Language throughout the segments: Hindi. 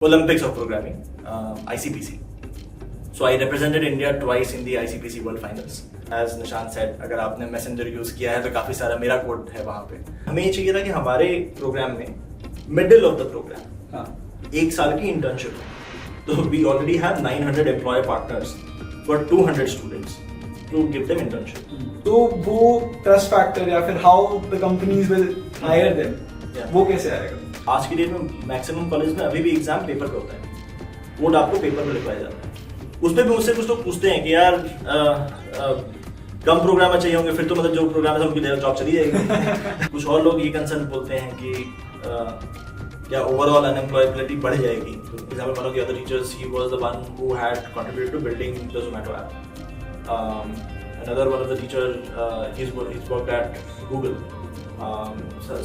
Olympics of Programming, ICPC. So I represented India twice in the ICPC World Finals. As Nishant said, अगर आपने मैसेंजर यूज किया है तो काफी सारा मेरा कोड है वहाँ पे. हमें ये चाहिए था कि हमारे प्रोग्राम में मिडिल ऑफ द प्रोग्राम एक साल की इंटर्नशिप है. तो we already have 900 employer partners for 200 students to give them internship. तो वो ट्रस्ट फैक्टर या फिर how the companies will hire them वो कैसे आएगा? आज की डेट में मैक्सिमम कॉलेज में अभी भी एग्जाम पेपर पे होता है. कोड आपको पेपर पे लिखवाया जाता है. उस पर भी मुझसे कुछ लोग पूछते हैं कि यार कम प्रोग्रामर चाहिए होंगे, फिर तो मतलब जो प्रोग्रामर है उनकी जॉब चली जाएगी. कुछ और लोग ये कंसर्न बोलते हैं कि क्या ओवरऑल अनएम्प्लॉयबिलिटी बढ़ जाएगी. Example one of the other teachers, he was the one who had contributed to building the Zomato app. Another one of the teacher, he's worked at Google.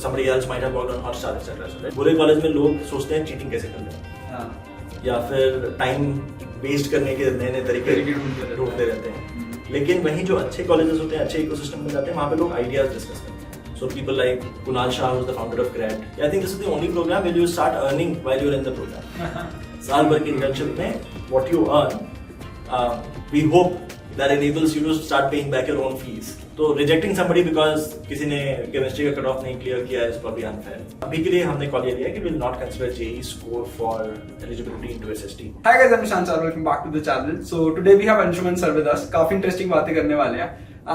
Somebody else might have worked on Hotstar, etc. बुरे कॉलेज में लोग सोचते हैं चीटिंग कैसे कर लें या फिर टाइम वेस्ट करने के नए नए तरीके ढूंढते रहते हैं. लेकिन वहीं जो अच्छे कॉलेजेस होते हैं, अच्छे इकोसिस्टम में जाते हैं, वहाँ पे लोग आइडियाज डिस्कस करते हैं. So people like Kunal Shah, who's the founder of Grad. I think this is the only program where you start earning while you're in the program. साल भर की इंटर्नशिप में what you earn, we hope that enables you to start paying back your own fees. तो rejecting somebody because किसी ने chemistry का कट ऑफ नहीं क्लियर किया is probably unfair. अभी के लिए हमने कॉल ये लिया कि we'll not consider JEE score for eligibility into SST. Hi guys, I'm Nishant sir. Welcome back to the channel. So today we have Anshuman sir with us. काफी interesting बातें करने वाले हैं.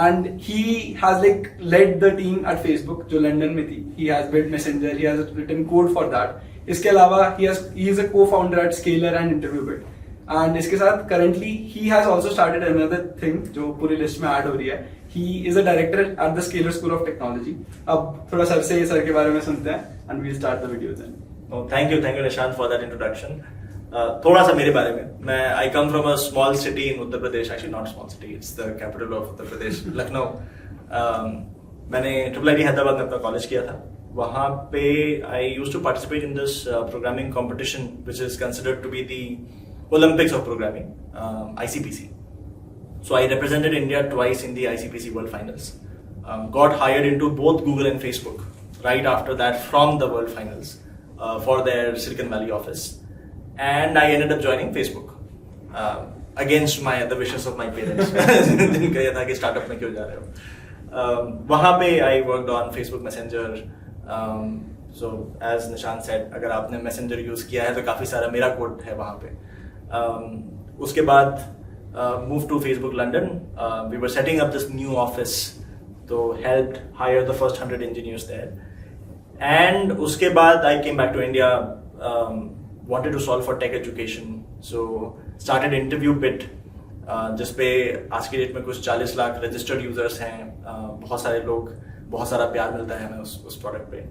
And he has like led the team at Facebook जो लंदन में थी. He has built Messenger. He has written code for that. इसके अलावा he is a co-founder at Scalar and InterviewBit. And इसके साथ currently he has also started another thing जो पूरी लिस्ट में ऐड हो रही है. He is a director at the Scaler School of Technology. अब थोड़ा सर के बारे में सुनते हैं and we start the video then. Thank you Nishant for that introduction. थोड़ा सा मेरे बारे में. मैं I come from a small city in Uttar Pradesh. Actually not small city, it's the capital of Uttar Pradesh, Lucknow. मैंने IIIT हैदराबाद में अपना कॉलेज किया था. वहाँ पे I used to participate in this programming competition which is considered to be the Olympics of Programming, ICPC. So I represented India twice in the ICPC World Finals. Got hired into both Google and Facebook right after that from the World Finals for their Silicon Valley office. And I ended up joining Facebook against the wishes of my parents. जिन्होंने कहा था कि स्टार्टअप में क्यों जा रहे हो. वहाँ पे I worked on Facebook Messenger. So as Nishant said, अगर आपने Messenger यूज किया है तो काफी सारा मेरा कोड है वहाँ पे. उसके बाद moved to Facebook London. We were setting up this new office, so helped hire the first 100 engineers there. And उसके बाद I came back to India, wanted to solve for tech education, so started InterviewBit, जिस पे आज की डेट में कुछ 40 लाख registered users हैं. बहुत सारे लोग, बहुत सारा प्यार मिलता है हमें उस प्रोडक्ट पे.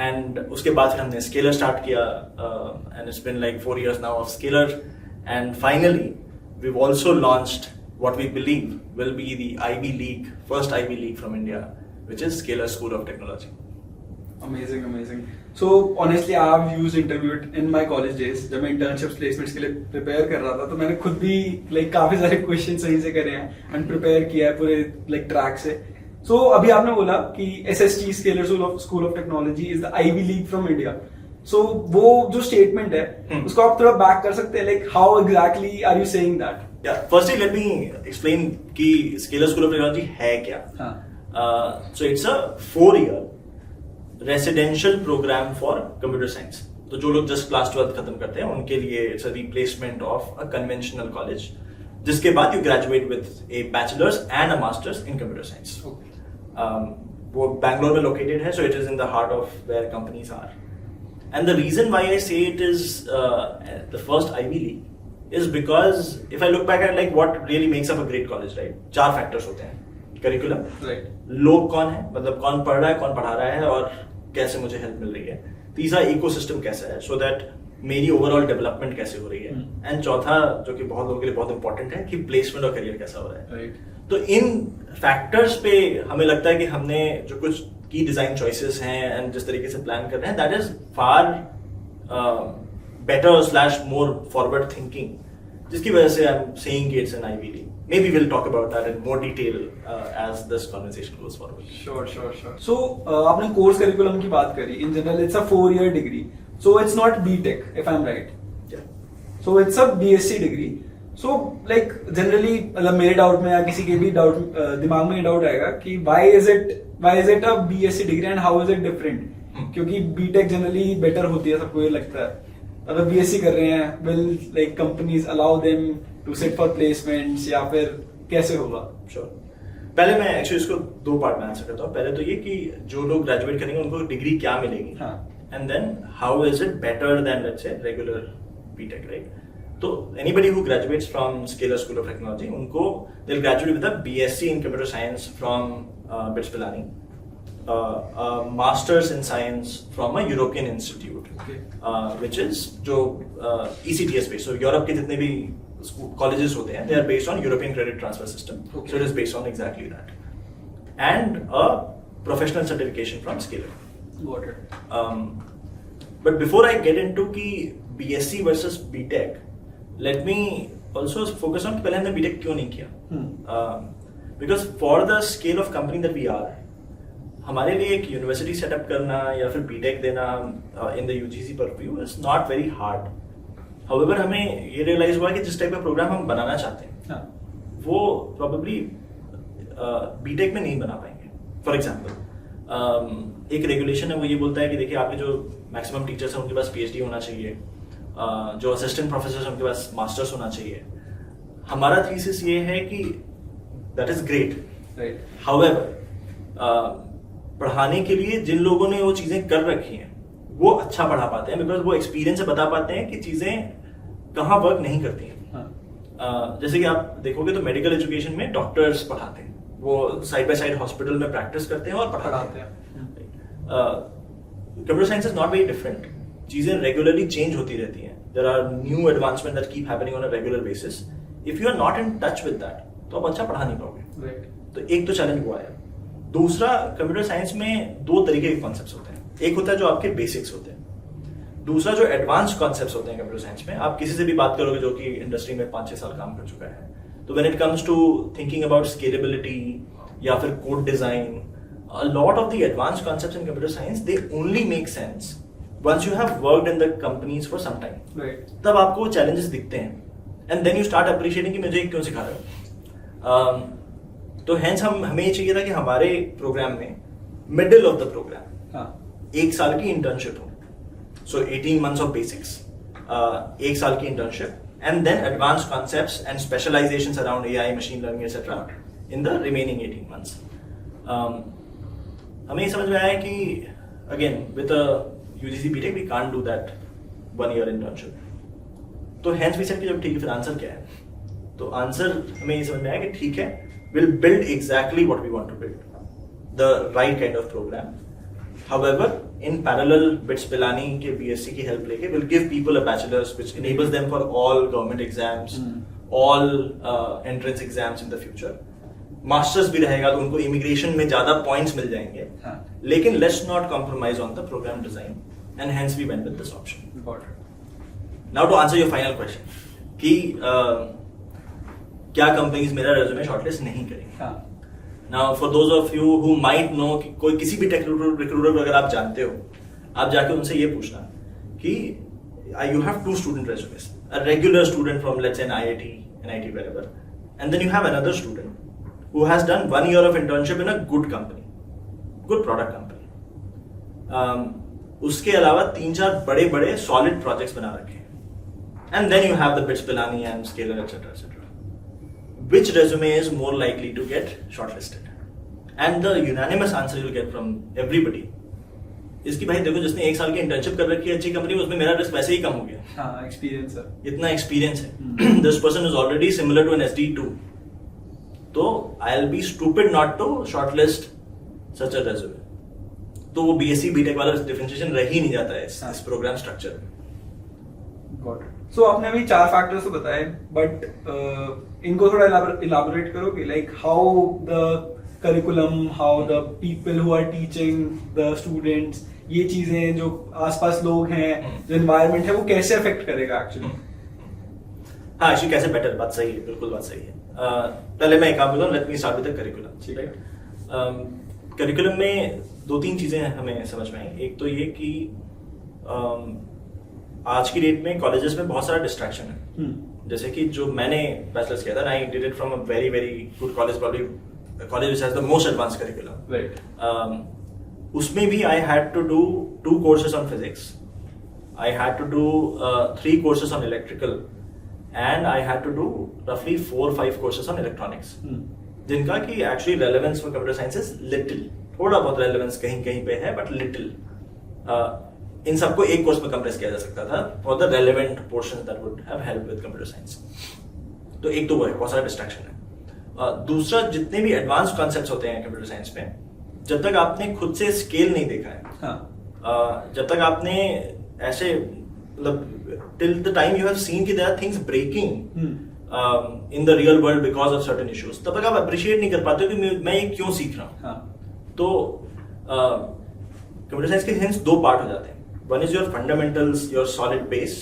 And उसके बाद फिर हमने Scalar स्टार्ट किया, and it's been like 4 years now of Scalar. And finally we've also launched what we believe will be the first Ivy League from India, which is Scalar School of Technology. Amazing. So honestly I've used InterviewBit in my college days. जब मैं internships placements के लिए prepare कर रहा था तो मैंने खुद भी like काफी सारे questions सही से करे हैं and prepare किया है पूरे like track से. So अभी आपने बोला कि SST Scalar School of Technology is the Ivy League from India. So वो जो statement है उसको आप थोड़ा back कर सकते हैं, like how exactly are you saying that? Yeah, firstly let me explain कि Scalar School of Technology है क्या. So it's a 4-year residential program for computer science. तो जो लोग just class 12 खत्म करते हैं उनके लिए it's a replacement of a conventional college, जिसके बाद you graduate with a bachelor's and a master's in computer science. वो बैंगलोर में लोकेटेड है, so it is in the heart of where companies are. And the reason why I say it is the first Ivy League is because if I look back at like what really makes up a great college, right? 4 factors होते हैं. Curriculum, right? लोग कौन है, मतलब कौन पढ़ रहा है, कौन पढ़ा रहा है और कैसे मुझे हेल्प मिल रही है. तीसरा इकोसिस्टम कैसा है, so that मेरी ओवरऑल डेवलपमेंट कैसे हो रही है. एंड चौथा जो कि बहुत लोगों के लिए बहुत इंपॉर्टेंट है कि प्लेसमेंट और करियर कैसा हो रहा है. Right. तो इन फैक्टर्स पे हमें लगता है कि हमने जो कुछ की डिजाइन चॉइसेस हैं एंड जिस तरीके से प्लान कर रहे हैं, that is far better / more forward thinking, जिसकी वजह से I am saying it's an ivy league. Maybe we'll talk about that in more detail as this conversation goes forward. Sure. So आपने कोर्स करिकुलम की बात करी. In general, it's a 4-year degree. So it's not BTech, if I'm right. Yeah. So it's a BSc degree. So like generally मतलब मेरे डाउट में या किसी के भी डाउट दिमाग में डाउट आएगा कि why is it a BSc degree and how is it different? क्योंकि BTech जनरली बेटर होती है, सबको ये लगता है। अगर BSc कर रहे हैं, will like companies allow them to sit for placements या फिर कैसे होगा? Sure. पहले मैं एक्चुअली इसको दो पार्ट में आंसर करता हूँ। पहले तो ये कि जो लोग ग्रेजुएट करेंगे उनको डिग्री क्या मिलेगी, and then how is it better than let's say regular BTech, right? तो anybody who graduates from Scaler School of Technology, उनको they will graduate with a BSc in computer science from BITS Pilani, masters in science from a European institute which is जो ECTS बेस्ड, सो यूरोप के जितने भी colleges होते हैं, they are based on European credit transfer system. Okay. So it is based on exactly that. And a professional certification from Scalar. Got it. But before I get into कि BSc versus BTech, let me also focus on कि पहले हमने BTech क्यों नहीं किया? Because for the scale of company that we are, हमारे लिए एक यूनिवर्सिटी सेटअप करना या फिर BTech देना in the UGC purview is not very hard. However, हमें ये रियलाइज हुआ कि जिस टाइप का प्रोग्राम हम बनाना चाहते हैं वो प्रॉबेबली बीटेक में नहीं बना पाएंगे। फॉर एग्जांपल एक रेगुलेशन है, वो ये बोलता है कि देखिए आपके जो मैक्सिमम टीचर्स हैं उनके पास PhD होना चाहिए, जो असिस्टेंट प्रोफेसर हैं उनके पास मास्टर्स होना चाहिए। हमारा थीसिस ये है कि दैट इज ग्रेट, हाउएवर पढ़ाने के लिए जिन लोगों ने वो चीजें कर रखी हैं वो अच्छा पढ़ा पाते हैं, बिकॉज वो एक्सपीरियंस से बता पाते हैं कि चीजें कहाँ वर्क नहीं करती हैं। जैसे कि आप देखोगे तो मेडिकल एजुकेशन में डॉक्टर्स पढ़ाते हैं, वो साइड बाय साइड हॉस्पिटल में प्रैक्टिस करते हैं और पढ़ाते हैं। Computer science is not very different, चीजें रेगुलरली चेंज होती रहती हैं, there are new advancement that keep happening on a regular basis. If you are not in touch with that तो आप अच्छा पढ़ा नहीं पाओगे। तो एक तो चैलेंज वो आया। दूसरा, कंप्यूटर साइंस में दो तरीके के कॉन्सेप्ट्स होते हैं, एक होता है जो आपके बेसिक्स होते हैं, दूसरा जो एडवांस कॉन्सेप्ट्स होते हैं कंप्यूटर साइंस में। आप किसी से भी बात करोगे जो कि इंडस्ट्री में 5-6 साल काम कर चुका है, तो when it comes to thinking about scalability या फिर code design, a lot of the advance concepts in computer science they only make sense once you have worked in the companies for some time. तब आपको वो चैलेंजेस दिखते हैं and then you start appreciating कि मुझे क्यों सिखा रहे हो। तो हेंस हमें ये चाहिए था कि हमारे प्रोग्राम में मिडिल ऑफ द प्रोग्राम 1 साल की इंटर्नशिप हो, सो 18 months ऑफ बेसिक्स, 1 साल की internship and then advance concepts and specialisations around AI, machine learning etcetera in the remaining 18 months. हमें ये समझ में आया कि again with UGC BTech we can't do that 1 year internship. तो हेंस वी सेड कि जब ठीक है फिर आंसर क्या है, तो आंसर हमें ये समझ में आया कि ठीक है, we'll build exactly what we want to build, the right kind of program. However, in parallel, BITS Pilani के BSc की help लेके we'll give people a bachelor's which enables them for all government exams, all entrance exams in the future. Masters भी रहेगा तो उनको immigration में ज्यादा points मिल जाएंगे, लेकिन let's not compromise on the program design, and hence we went with this option. Now to answer your final question, कि क्या कंपनीज मेरा रेज्यूमे शॉर्टलिस्ट नहीं करेंगे। Now for those of you who might know कि कोई किसी भी टेक रिक्रूटर को अगर आप जानते हो, आप जाके उनसे ये पूछना कि you have 2 student resumes, a regular student from let's say an IIT, NIT, wherever, and then you have another student who has done 1 year of internship in a good company, good product company. उसके अलावा 3-4 बड़े सॉलिड प्रोजेक्ट्स बना रखे, and then you have the BITS Pilani and Scalar etc. Which resume is more likely to get shortlisted? And the unanimous answer you'll get from everybody is कि भाई देखो जिसने 1 साल की इंटर्नशिप कर रखी है अच्छी कंपनी में, उसमें मेरा रिस्क वैसे ही कम हो गया। एक्सपीरियंस है, इतना एक्सपीरियंस है, this person is already similar to an SD2, तो I'll be stupid not to shortlist such a resume. तो वो BSc BTech वाला डिफरेंशिएशन रह ही नहीं जाता है इस प्रोग्राम स्ट्रक्चर में। सो आपने अभी 4 फैक्टर्स तो बताए, बट इनको थोड़ा इलाबोरेट करो कि like how the curriculum, how the people who are teaching the students, ये चीजें जो आसपास लोग हैं, जो एनवायरनमेंट है, वो कैसे अफेक्ट करेगा एक्चुअली। हाँ, एक्चुअली कैसे बेटर, बात सही है, बिल्कुल बात सही है। पहले मैं एक काम करता हूँ, late me start with the curriculum, right. Curriculum में 2-3 चीजें हमें समझ में आई। एक तो ये कि आज की डेट में कॉलेजेस में बहुत सारा डिस्ट्रैक्शन है. जैसे कि जो मैंने बैचलर्स किया था, I did it from a very very good college, probably college which has the most advance curriculum. Right. उसमें भी I had to do 2 courses on physics. I had to do 3 courses on electrical, and I had to do roughly 4 or 5 courses on electronics. जिनका कि actually relevance for computer science is little. थोड़ा बहुत relevance कहीं कहीं पे है, but little. इन सबको एक कोर्स में कंप्रेस किया जा सकता था for the relevant portions that would have helped with computer science. तो एक तो वो है, बहुत सारा डिस्ट्रैक्शन है. दूसरा, जितने भी एडवांस कॉन्सेप्ट्स होते हैं कंप्यूटर साइंस में, जब तक आपने खुद से स्केल नहीं देखा है, जब तक आपने ऐसे मतलब till the time you have seen कि there are things breaking in the real world because of certain issues, तब तक आप अप्रिशिएट नहीं कर पाते हो कि मैं ये क्यों सीख रहा हूँ. तो कंप्यूटर साइंस के हेंस 2 पार्ट हो जाते हैं. One is your fundamentals, your solid base,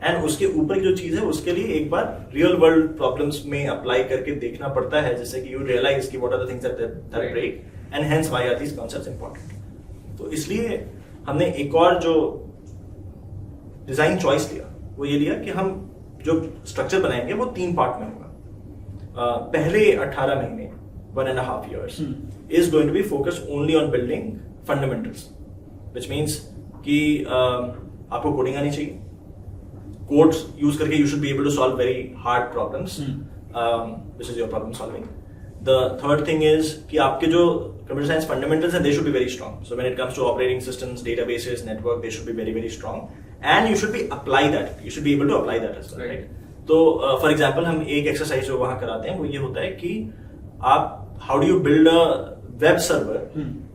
and उसके ऊपर की जो चीज है उसके लिए एक बार रियल वर्ल्ड प्रॉब्लम्स में अप्लाई करके देखना पड़ता है, जैसे कि यू रियलाइज कि what are the things that break and hence why are these concepts important. तो इसलिए हमने एक और जो डिजाइन चॉइस लिया वो ये लिया कि हम जो स्ट्रक्चर बनाएंगे वो 3 पार्ट में होगा. पहले 18 महीने 1.5 years is going to be focused only on building fundamentals, which means कि आपको कोडिंग आनी चाहिए. कोड्स यूज करके you should be able to solve very hard problems, which is your problem solving. The third thing is कि आपके जो कंप्यूटर साइंस फंडामेंटल्स हैं they should be very strong. So when it comes to operating systems, databases, network, they should be very very strong, and you should be apply that, you should be able to apply that as well, right. तो फॉर एग्जांपल हम एक एक्सरसाइज जो वहां कराते हैं वो ये होता है कि आप how do you build a web server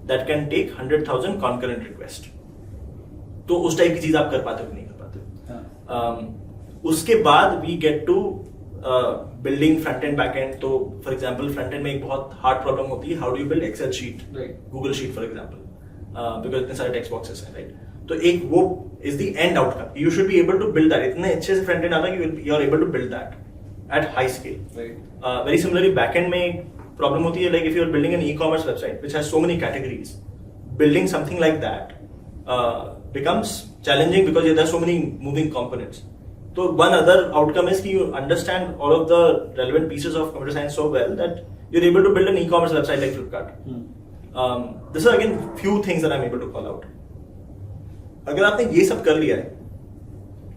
that can take 100,000 concurrent request. तो उस टाइप की चीज आप कर पाते हो कि नहीं कर पाते. उसके बाद we get to building front end back end. तो फॉर एग्जांपल फ्रंट एंड में एक बहुत हार्ड प्रॉब्लम होती है, how do you build Excel sheet, Google sheet for example, because इतने सारे टेक्स्ट बॉक्सेस हैं, राइट. तो एक वो is the end outcome. You should be able to build that. इतने अच्छे से फ्रंट एंड आता है कि you are able to build that at high scale. Very similarly back end में एक प्रॉब्लम होती है, like if you are building an e-commerce website which has so many categories, building something like that becomes challenging because there are so many moving components. So one other outcome is you understand all of the relevant pieces of computer science so well that you're able to build an e-commerce website like Flipkart. This is again few things that I'm able to call out. अगर आपने ये सब कर लिया है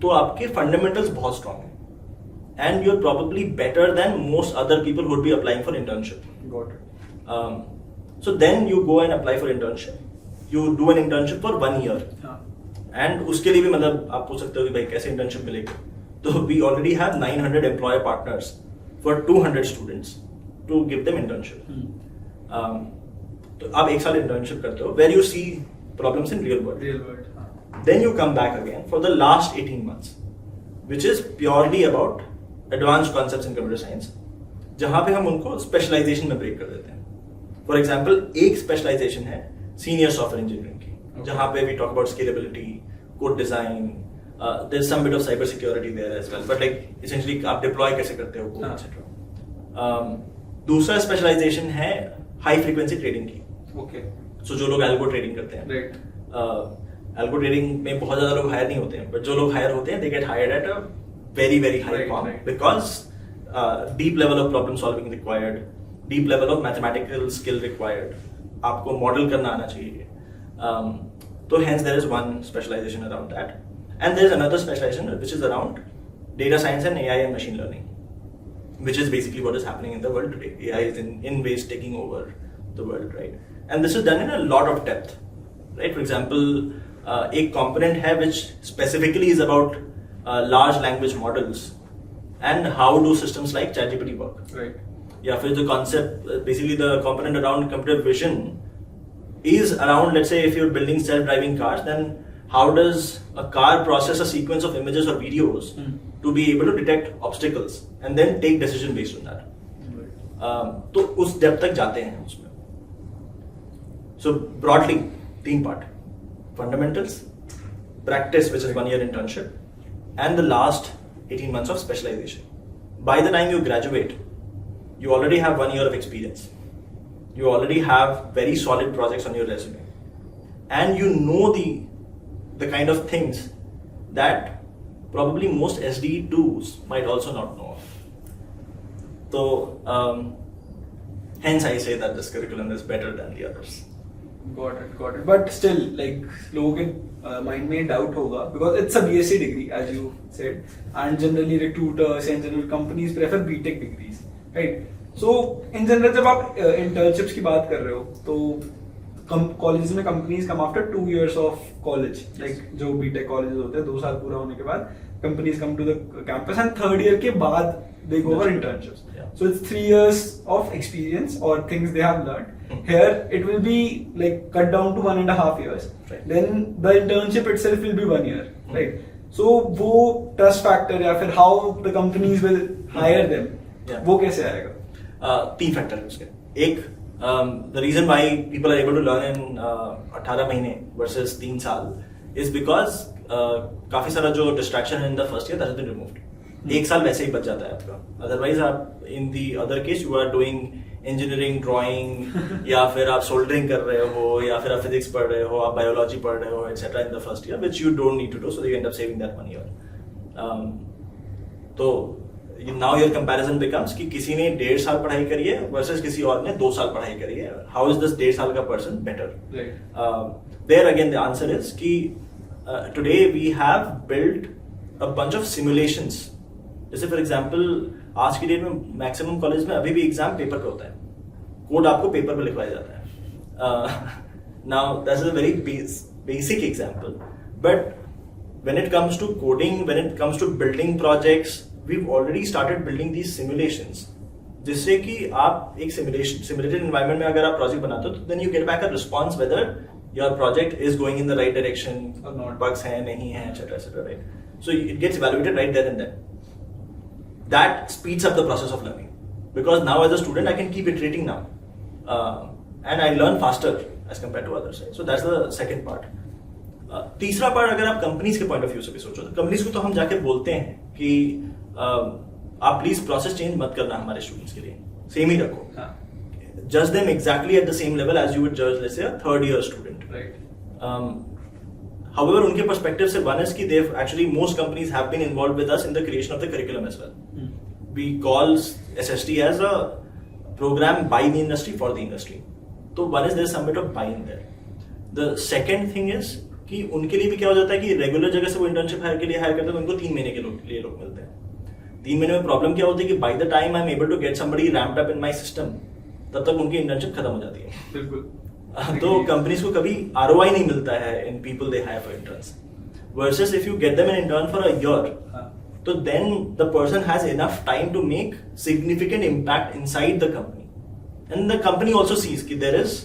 तो आपके fundamentals बहुत strong हैं and you're probably better than most other people who would be applying for internship. Got it. So then you go and apply for internship. You do an internship for 1 year. And उसके लिए भी मतलब आप पूछ सकते हो कि भाई कैसे इंटर्नशिप मिलेगी. तो we already have 900 employer partners for 200 students to give them internship. तो आप 1 साल इंटर्नशिप करते हो where you see problems in real world. Then you come back again for the last 18 months which is purely about advanced concepts in computer science, जहां पे हम उनको स्पेशलाइजेशन में ब्रेक कर देते हैं. फॉर एग्जाम्पल एक स्पेशलाइजेशन है सीनियर सॉफ्टवेयर इंजीनियरिंग की, जहां पे we talk about scalability, code design, there is some bit of cyber security there as well, but like essentially आप डिप्लॉय कैसे करते हो कोड एटसेट्रा. दूसरा स्पेशलाइजेशन है हाई फ्रीक्वेंसी ट्रेडिंग की. ओके. सो जो लोग एल्गो ट्रेडिंग करते हैं, एल्गो ट्रेडिंग में बहुत ज्यादा लोग हायर नहीं होते हैं, बट जो लोग हायर होते हैं they get hired at a very very high form because deep level of problem solving required, deep level of mathematical skill required, आपको मॉडल करना आना चाहिए. So hence there is one specialization around that, and there is another specialization which is around data science and AI and machine learning, which is basically what is happening in the world today. AI is in ways taking over the world, right? And this is done in a lot of depth, right? For example, a component है which specifically is about large language models and how do systems like ChatGPT work, right? या फिर the concept, basically the component around computer vision is around, let's say if you're building self-driving cars, then how does a car process a sequence of images or videos to be able to detect obstacles and then take decision based on that. तो उस डेप्थ तक जाते हैं उसमें. So broadly 3 part: fundamentals, practice which is 1 year internship, and the last 18 months of specialization. By the time you graduate, you already have 1 year of experience. You already have very solid projects on your resume, and you know the kind of things that probably most SD2s might also not know of. So, hence I say that this curriculum is better than the others. Got it. But still, like, लोगों के mind में doubt होगा because it's a BSc degree, as you said, and generally recruiters and general companies prefer BTech degrees, right? So in general जब आप internships की बात कर रहे हो तो colleges में companies come after 2 years of college, like जो BTech colleges होते हैं 2 साल पूरा होने के बाद companies come to the campus and third year के बाद they go for internships. Yeah. So it's 3 years of experience or things they have learned. Here it will be like cut down to 1.5 years. Right. Then the internship itself will be 1 year, right? So वो trust factor या फिर how the companies will hire them, वो कैसे आएगा? 3 फैक्टर है उसके. एक, the reason why people are able to learn in 18 महीने versus 3 साल is because काफी सारा जो distraction in the first year that has been removed. 1 साल वैसे ही बच जाता है आपका. Otherwise आप in the other case you are doing engineering, drawing या फिर आप soldering कर रहे हो या फिर आप physics पढ़ रहे हो, आप biology पढ़ रहे हो, etc. in the first year, which you don't need to do, so you end up saving that 1 year. तो now your comparison becomes कि किसी ने 1.5 साल पढ़ाई करी है versus किसी और ने 2 साल पढ़ाई करी है. How is this 1.5 साल का person better? Right. There again the answer is कि today we have built a bunch of simulations. जैसे for example आज की डेट में मैक्सिमम कॉलेज में अभी भी एग्जाम पेपर पे होता है. कोड आपको पेपर पे लिखवाया जाता है. Now that is a very basic example, but when it comes to coding, when it comes to building projects, we've already started building these simulations, जिससे कि आप एक simulated environment में अगर आप प्रोजेक्ट बनाते हो तो then you get back a response whether your project is going in the right direction or not, bugs हैं नहीं हैं, etc. right? So it gets evaluated right there and then. That speeds up the process of learning because now as a student I can keep iterating now, and I learn faster as compared to others. Right? So that's the second part. तीसरा पार्ट अगर आप कंपनीज के पॉइंट ऑफ व्यू से भी सोचो तो कंपनीज को तो हम जाकर बोलते हैं कि आप प्लीज प्रोसेस चेंज मत करना हमारे स्टूडेंट्स के लिए, सेम ही रखो. जज them exactly at the same level as you would जज let's say a third year student. However, उनके perspective से one is कि they've actually most companies have been involved with us in the creation of the curriculum as well. We call SST as a program by the industry for the industry. तो one is there's some bit of buy-in there. The second thing is कि उनके लिए भी क्या हो जाता है कि रेगुलर जगह से वो इंटर्नशिप हायर के लिए हायर करते हैं तो उनको 3 महीने के लिए लोग मिलते हैं. 3 महीने में प्रॉब्लम क्या होती है कि by the time I am able to get somebody ramped up in my system तब तक उनकी इंटर्नशिप खत्म हो जाती है. बिल्कुल. तो कंपनीज को कभी ROI नहीं मिलता है in people they hire for interns versus if you get them an intern for a year तो then the person has enough time to make significant impact inside the company and the company also sees कि there is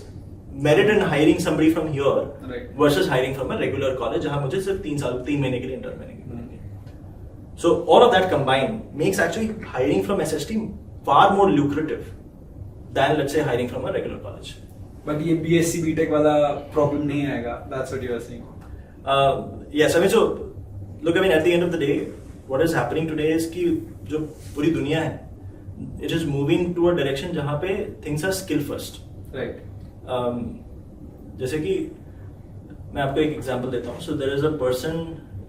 merit in hiring somebody from here versus hiring from a regular college जहां मुझे सिर्फ 3 महीने के लिए इंटर्न मिलेंगे. So all of that combined makes actually hiring from SST far more lucrative than let's say hiring from a regular college. But ये BSc BTech वाला problem नहीं आएगा. That's what you are saying. Yes, I mean, so look, I mean, at the end of the day, what is happening today is कि जो पूरी दुनिया है, it is moving to a direction जहाँ पे things are skill first. Right. जैसे कि मैं आपको एक एग्जांपल देता हूँ. So there is a person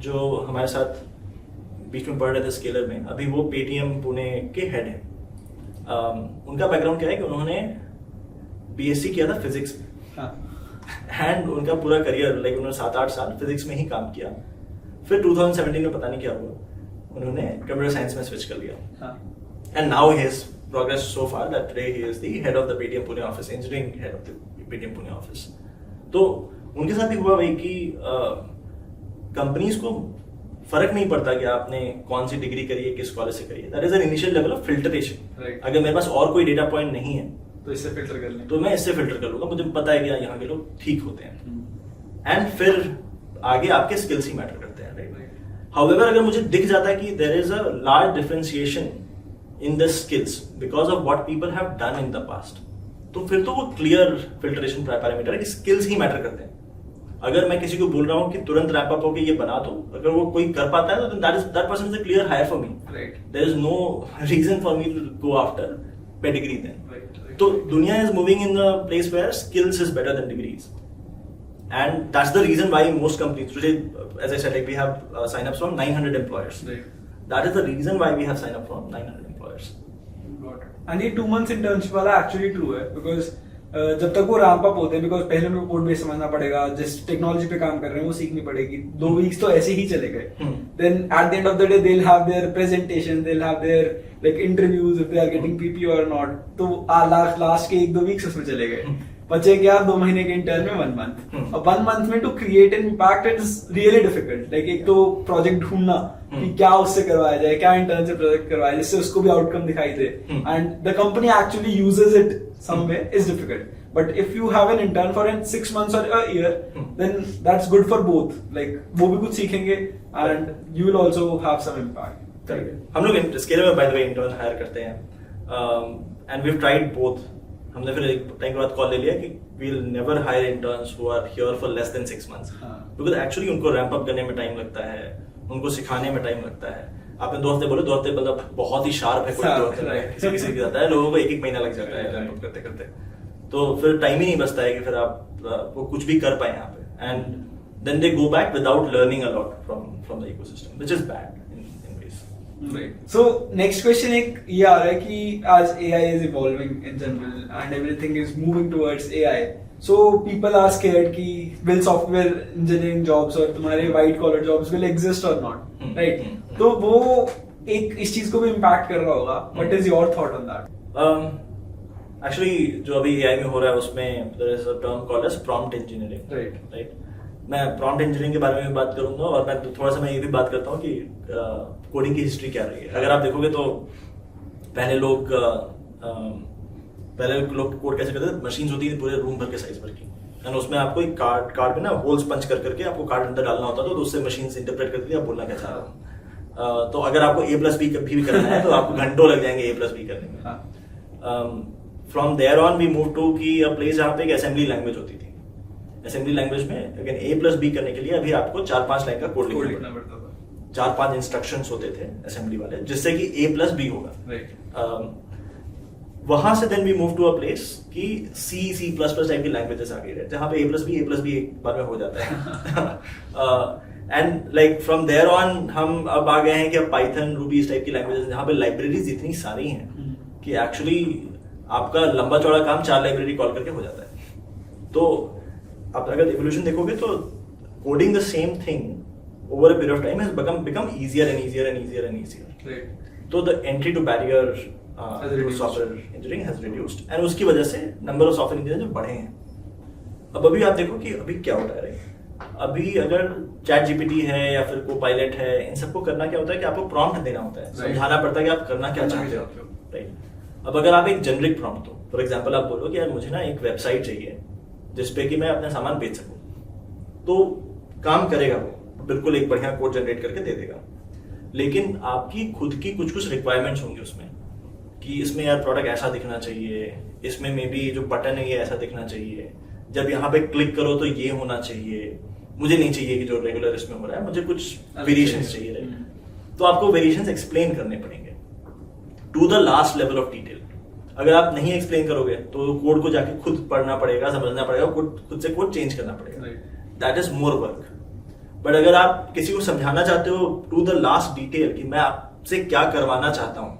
जो हमारे साथ बीच में पढ़ रहे थे स्केलर में. अभी वो पेटीएम पुणे के हेड हैं. उनका बैकग्राउंड क्या है कि उन्होंने BSc किया था फिजिक्स में एंड उनका पूरा करियर लाइक उन्होंने 7-8 साल फिजिक्स में ही काम किया. फिर 2017 में पता नहीं क्या हुआ उन्होंने कंप्यूटर साइंस में स्विच कर लिया and now he has progress so far that today he is the head of the Paytm Pune office, engineering head of the Paytm Pune office. तो उनके साथ भी हुआ वही कि कंपनीज को फर्क नहीं पड़ता कि आपने कौन सी डिग्री करी है किस कॉलेज से करी है. That is an initial level of filtration. अगर मेरे पास और कोई डेटा पॉइंट नहीं है तो इससे फिल्टर कर लें, तो मैं इससे फिल्टर कर लूंगा. मुझे पता है कि यहाँ के लोग ठीक होते हैं एंड फिर आगे आपके स्किल्स ही मैटर करते हैं. राइट. हाउएवर अगर मुझे दिख जाता है कि there is a large differentiation in the skills because of what people have done in the past, तो फिर तो वो क्लियर फिल्टरेशन पैरामीटर है कि स्किल्स ही मैटर करते हैं. अगर मैं किसी को बोल रहा हूँ कि तुरंत रैप अप होके ये बना दो, अगर वो कोई कर पाता है तो that person is a clear hire for me. There is no reason for me to go after pedigree then. तो दुनिया is moving in the place where skills is better than degrees. And that's the reason why most companies today, as I said, like we have sign-ups from 900 employers. Right. That is the reason why we have sign-up from 900 employers. Got it. And ये 2 months internship वाला actually true है because जब तक वो रैंप अप होते हैं बिकॉज पहले उनको कोड बेस समझना पड़ेगा, जिस टेक्नोलॉजी पे काम कर रहे हैं वो सीखनी पड़ेगी. 2 weeks तो ऐसे ही चले गए. Then at the end of the day they'll have their presentation, they'll have their like interviews if they are getting PP or not. तो लास्ट के 1-2 weeks उसमें चले गए. बचे क्या 2 महीने के इंटर्न में 1 month. अब 1 month में to create an impact is really difficult. Like एक तो प्रोजेक्ट ढूंढना कि क्या उससे करवाया जाए, क्या इंटर्न से प्रोजेक्ट करवाया जाए जिससे उसको भी आउटकम दिखाई दे, and the company actually uses it someway is difficult. But if you have an intern for 6 months और a year then that's good for both. Like वो भी कुछ सीखेंगे and you will also have some impact. हम लोग स्केलर में by the way intern hire करते हैं and we have tried both. हमने फिर एक टाइम के बाद कॉल ले लिया कि we will never hire interns who are here for less than 6 months, because actually उनको रैंप अप करने में टाइम लगता है, उनको सिखाने में टाइम लगता है. आपने 2 हफ्ते बोले, 2 हफ्ते मतलब बहुत ही शार्प है, कोई 2 हफ्ते में किसी किसी की जाता है, लोगों को 1-1 महीना लग जाता है रैंप अप करते करते. तो फिर टाइम ही नहीं बचता है कि फिर आप वो कुछ भी कर पाए यहाँ पे. And then they go back without learning a lot from the ecosystem, which is bad. So next question एक ये आ रहा है कि as AI is evolving in general and everything is moving towards AI, so people are scared कि will software engineering jobs और तुम्हारे white collar jobs will exist or not, right? तो वो एक इस चीज को भी impact कर रहा होगा. What is your thought on that? Actually जो अभी AI में हो रहा है उसमें there is a term called as prompt engineering, right? मैं प्रॉम्प्ट इंजीनियरिंग के बारे में भी बात करूंगा और मैं थोड़ा सा मैं ये भी बात करता हूँ कि कोडिंग की हिस्ट्री क्या रही है. अगर आप देखोगे तो पहले लोग कोड कैसे करते थे, मशीन्स होती थी पूरे रूम भर के साइज भर की, एंड उसमें आपको एक कार्ड में ना होल्स पंच कर करके आपको कार्ड अंदर डालना होता था, तो उससे मशीन से इंटरप्रेट करती थी आप बोलना क्या चाह रहे हो. तो अगर आपको A+B भी करना है तो आपको घंटों लग जाएंगे A+B करने में. From there on we move to की अ प्लेस जहाँ पे एक असेंबली लैंग्वेज होती थी. असेंबली लैंग्वेज में अगेन A+B करने के लिए अभी आपको 4-5 लाइन का कोड लिखना पड़ता था. 4-5 इंस्ट्रक्शंस होते थे असेंबली वाले जिससे कि A+B होगा. वहां से then we move to a place कि C++ टाइप की लैंग्वेजेस आ गई है जहां पे A+B एक बार में हो जाता है. And like from there on हम अब आ गए हैं कि अब पाइथन, रूबी इस टाइप की लैंग्वेजेस जहां पे लाइब्रेरीज इतनी सारी हैं कि एक्चुअली आपका लंबा चौड़ा काम 4 लाइब्रेरी कॉल करके हो जाता है. तो आप अगर इवोल्यूशन देखोगे तो coding the same thing over a period of time has become easier and easier and easier and easier. तो the entry to barrier software engineering has reduced and उसकी वजह से नंबर ऑफ सॉफ्टवेयर इंजीनियर जो बढ़े हैं. अब अभी आप देखो कि अभी क्या होता है. अभी अगर ChatGPT है या फिर Copilot है, इन सबको करना क्या होता है कि आपको प्रॉम्प्ट देना होता है, समझाना पड़ता है कि आप करना क्या चाहते हो, राइट. अब अगर आप एक जेनरिक प्रॉम्प्ट दो, फॉर एग्जांपल आप बोलो कि यार मुझे ना एक वेबसाइट चाहिए जिसपे कि मैं अपना सामान बेच सकूं, तो काम करेगा वो बिल्कुल एक बढ़िया कोड जनरेट करके दे देगा. लेकिन आपकी खुद की कुछ रिक्वायरमेंट्स होंगी उसमें कि इसमें यार प्रोडक्ट ऐसा दिखना चाहिए, इसमें मे बी जो बटन है ये ऐसा दिखना चाहिए, जब यहाँ पे क्लिक करो तो ये होना चाहिए, मुझे नहीं चाहिए कि जो रेगुलर इसमें हो रहा है, मुझे कुछ वेरिएशंस चाहिए, राइट. तो आपको वेरिएशंस एक्सप्लेन करने पड़ेंगे to the last level of detail. अगर आप नहीं एक्सप्लेन करोगे तो कोड को जाके खुद पढ़ना पड़ेगा, समझना पड़ेगा, खुद से कोड चेंज करना पड़ेगा. That is more work. But अगर आप किसी को समझाना चाहते हो टू द लास्ट डिटेल कि मैं आपसे क्या करवाना चाहता हूं,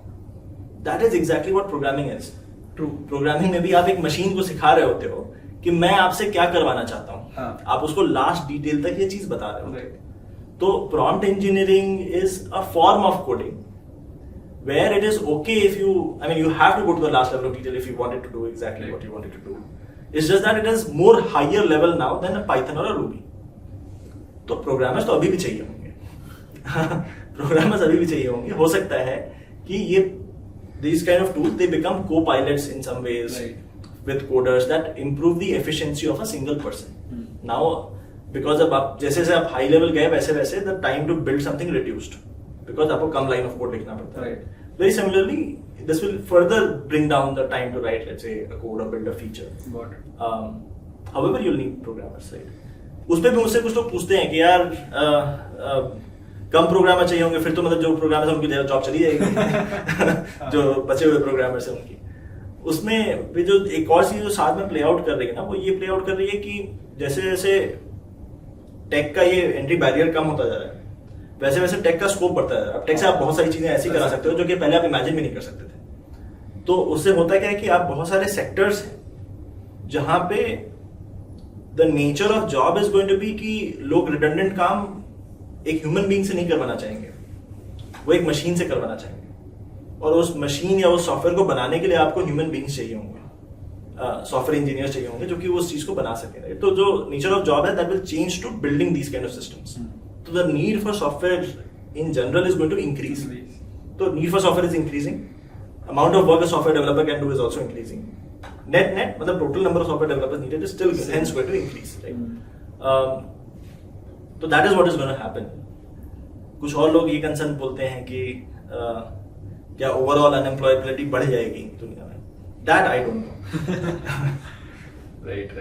that is exactly what programming is. True. Programming में भी आप एक मशीन को सिखा रहे होते हो कि मैं आपसे क्या करवाना चाहता हूं. आप उसको लास्ट डिटेल तक ये चीज बता रहे हो. तो prompt engineering is a form of coding where it is okay if you have to go to the last level of detail if you wanted to do exactly what you wanted to do. It's just that it is more higher level now than a Python or a Ruby. तो प्रोग्रामर्स तो अभी भी चाहिए होंगे. प्रोग्रामर्स अभी भी चाहिए होंगे. हो सकता है कि ये these kind of tools they become co-pilots in some ways with coders that improve the efficiency of a single person. Now because अब आप जैसे आप हाई लेवल गए वैसे वैसे the time to build something reduced because आपको कम लाइन ऑफ कोड लिखना पड़ता है. Very similarly, this will further bring down the time to write, let's say, a code or build a feature. However, you'll need programmers, right? उस पे भी मुझसे कुछ लोग पूछते हैं कि यार कम प्रोग्रामर चाहिए होंगे, फिर तो मतलब जो प्रोग्रामर है उनकी जॉब चली जाएगी. जो बचे हुए प्रोग्रामर्स हैं उनकी. उसमें भी जो एक और चीज जो साथ में प्ले आउट कर रही है ना, वो ये प्ले आउट कर रही है कि जैसे जैसे टेक का ये एंट्री बैरियर कम होता जा रहा है, वैसे वैसे टेक का स्कोप बढ़ता जा रहा है। टेक से आप बहुत सारी चीजें ऐसी करा सकते हो जो कि पहले आप इमेजिन भी नहीं कर सकते थे। तो उससे होता क्या है कि आप बहुत सारे सेक्टर्स हैं जहां पे the nature of job is going to be कि लोग रिडंडेंट काम एक ह्यूमन बीइंग से नहीं करवाना चाहेंगे, वो एक मशीन से करवाना चाहेंगे। और उस मशीन या उस सॉफ्टवेयर को बनाने के लिए आपको ह्यूमन बीइंग्स चाहिए होंगे, सॉफ्टवेयर इंजीनियर्स चाहिए होंगे जो कि उस चीज को बना सके। तो जो नेचर ऑफ जॉब है that will change to building these kind of systems. तो the need for software in general is going to increase. तो need for software is increasing, amount of work a software developer can do is also increasing. Net मतलब total number of software developers needed is still hence going to increase, right? तो that is what is going to happen. कुछ और लोग ये कंसर्न बोलते हैं कि क्या ओवरऑल अनएम्प्लॉयबिलिटी बढ़ जाएगी दुनिया में? That I don't know. Right.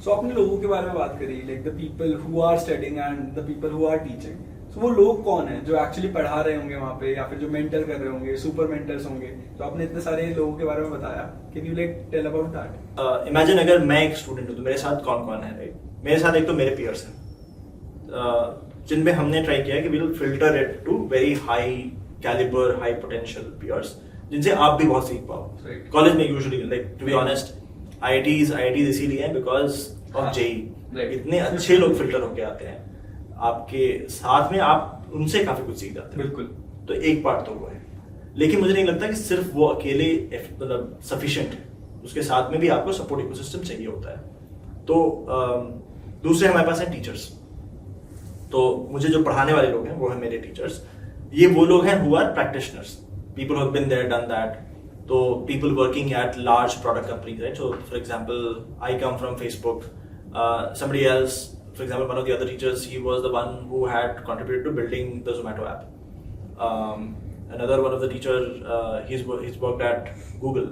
So आपने लोगों के बारे में बात करी, like the people who are studying and the people who are teaching. So वो लोग कौन है जो एक्चुअली पढ़ा रहे होंगे वहाँ पे, या फिर जो मेंटर कर रहे होंगे, सुपर मेंटर्स होंगे? तो आपने इतने सारे लोगों के बारे में बताया, can you like tell about that? Imagine अगर मैं एक स्टूडेंट हूँ तो मेरे साथ कौन कौन है, राइट? मेरे साथ एक तो मेरे पीयर्स हैं जिनमें हमने ट्राई किया है कि we will filter it to very high calibre, high potential peers जिनसे आप भी बहुत सीख पाओ। कॉलेज में usually, like to be honest, IITs इसीलिए हैं बिकॉज ऑफ जेईई। इतने अच्छे लोग फिल्टर होके आते हैं आपके साथ में, आप उनसे काफी कुछ सीख जाते हैं। बिल्कुल। तो एक पार्ट तो वो है, लेकिन मुझे नहीं लगता कि सिर्फ वो अकेले मतलब सफिशिएंट है, उसके साथ में भी आपको सपोर्ट इकोसिस्टम चाहिए होता है। तो दूसरे हमारे पास हैं टीचर्स। तो मुझे जो पढ़ाने वाले लोग हैं वो है मेरे टीचर्स। ये वो लोग हैं who are practitioners, people who have been there done that. तो people working at large product companies, right? So for example I come from Facebook, somebody else, for example, one of the other teachers, he was the one who had contributed to building the Zomato app. Another one of the teacher, he's worked at Google.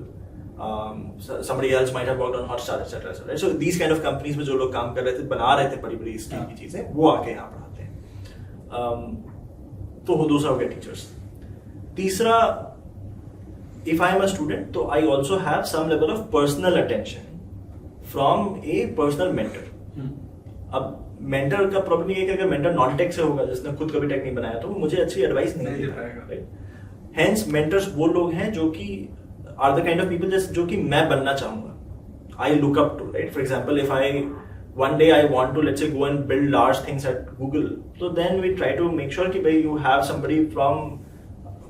Somebody else might have worked on Hotstar, etc. Right? So these kind of companies में जो लोग काम कर रहे थे, बना रहे थे बड़ी-बड़ी स्किल की चीजें, वो आके यहाँ पढ़ाते हैं। तो वो दूसरा हो गया टीचर्स। तीसरा, if I am a student, तो I also have some level of personal attention from a personal mentor. अब मेंटर का प्रॉब्लम ये है कि अगर मेंटर नॉन टेक से होगा, जिसने खुद कभी टेक नहीं बनाया, तो वो मुझे अच्छी एडवाइस नहीं दे पाएगा, राइट? हेंस मेंटर्स वो लोग हैं जो कि are the kind of people जो कि मैं बनना चाहूंगा, I look up to, right? For example, if I one day I want to, let's say, go and build large things at Google, so then we try to make sure that you have somebody from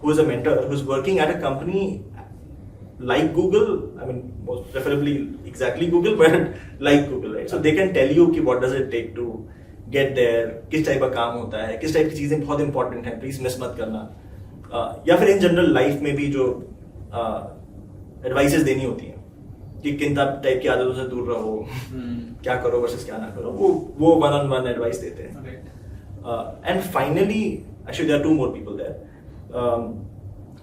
who is a mentor who's working at a company like Google. I mean, most preferably exactly Google, but like Google, right? So they can tell you कि what does it take to get there, किस टाइप का काम होता है, किस टाइप की चीजें बहुत इंपॉर्टेंट हैं, प्लीज मिस मत करना। या फिर इन जनरल लाइफ में भी जो एडवाइसेस देनी होती हैं कि किन टाइप की आदतों से दूर रहो, क्या करो वर्सेस क्या ना करो, वो वन ऑन वन एडवाइस देते हैं। And finally, actually there are two more people there.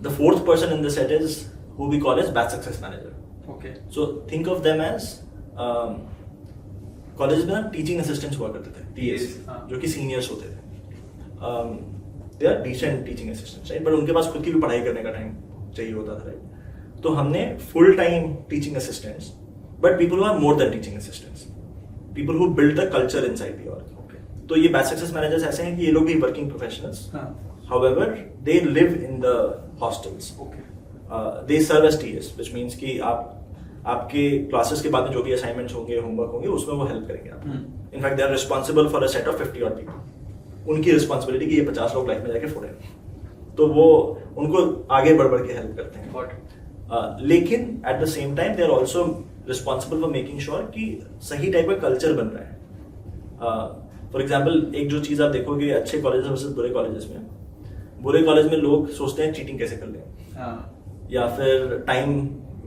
The fourth person in this set is who we call as batch success manager. Okay. So think of them as college में ना टीचिंग असिस्टेंट्स हुआ करते थे, TAs, जो कि सीनियर्स होते थे। They are decent teaching assistants, right? But उनके पास खुद की भी पढ़ाई करने का टाइम चाहिए होता था, राइट? तो हमने full time teaching assistants, but people who are more than teaching assistants, people who build the culture inside the org. तो ये बैच सक्सेस मैनेजर्स ऐसे हैं कि ये लोग भी working professionals, however they live in the hostels. They serve as TAs, which means कि आपके क्लासेस के बाद में जो भी असाइनमेंट्स होंगे, होमवर्क होंगे, उसमें वो हेल्प करेंगे आपको। In fact they are responsible for a set of 50 odd people। उनकी रिस्पॉन्सिबिलिटी कि ये 50 लोग लाइफ में जाके फोड़े, तो वो उनको आगे बढ़ बढ़ के हेल्प करते हैं। लेकिन at the same time they are also responsible for making sure कि सही टाइप का कल्चर बन रहा है। फॉर एग्जाम्पल, एक जो चीज आप देखोगे अच्छे कॉलेजेस वर्सेस बुरे कॉलेजेस में, बुरे कॉलेज में लोग सोचते हैं चीटिंग कैसे कर लें, या फिर टाइम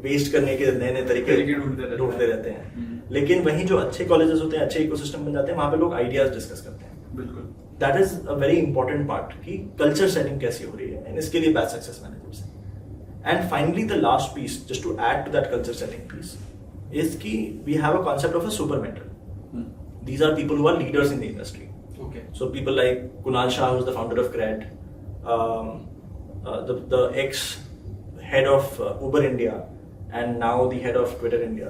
वेस्ट करने के नए नए तरीके ढूंढते रहते हैं। लेकिन वहीं जो अच्छे कॉलेजेस होते हैं, अच्छे इकोसिस्टम बन जाते हैं, वहां पे लोग आइडियाज डिस्कस करते हैं। बिल्कुल, that is a very important part कि कल्चर सेटिंग कैसी हो रही है, एंड इसके लिए बैच सक्सेस मैनेजर्स हैं। And finally the last piece, just to add to that culture setting piece, is कि we have a concept of a super mentor. These are people who are leaders in the industry. So people like Kunal Shah, who's the founder of Cred, the ex-head of Uber India, and now the head of Twitter India,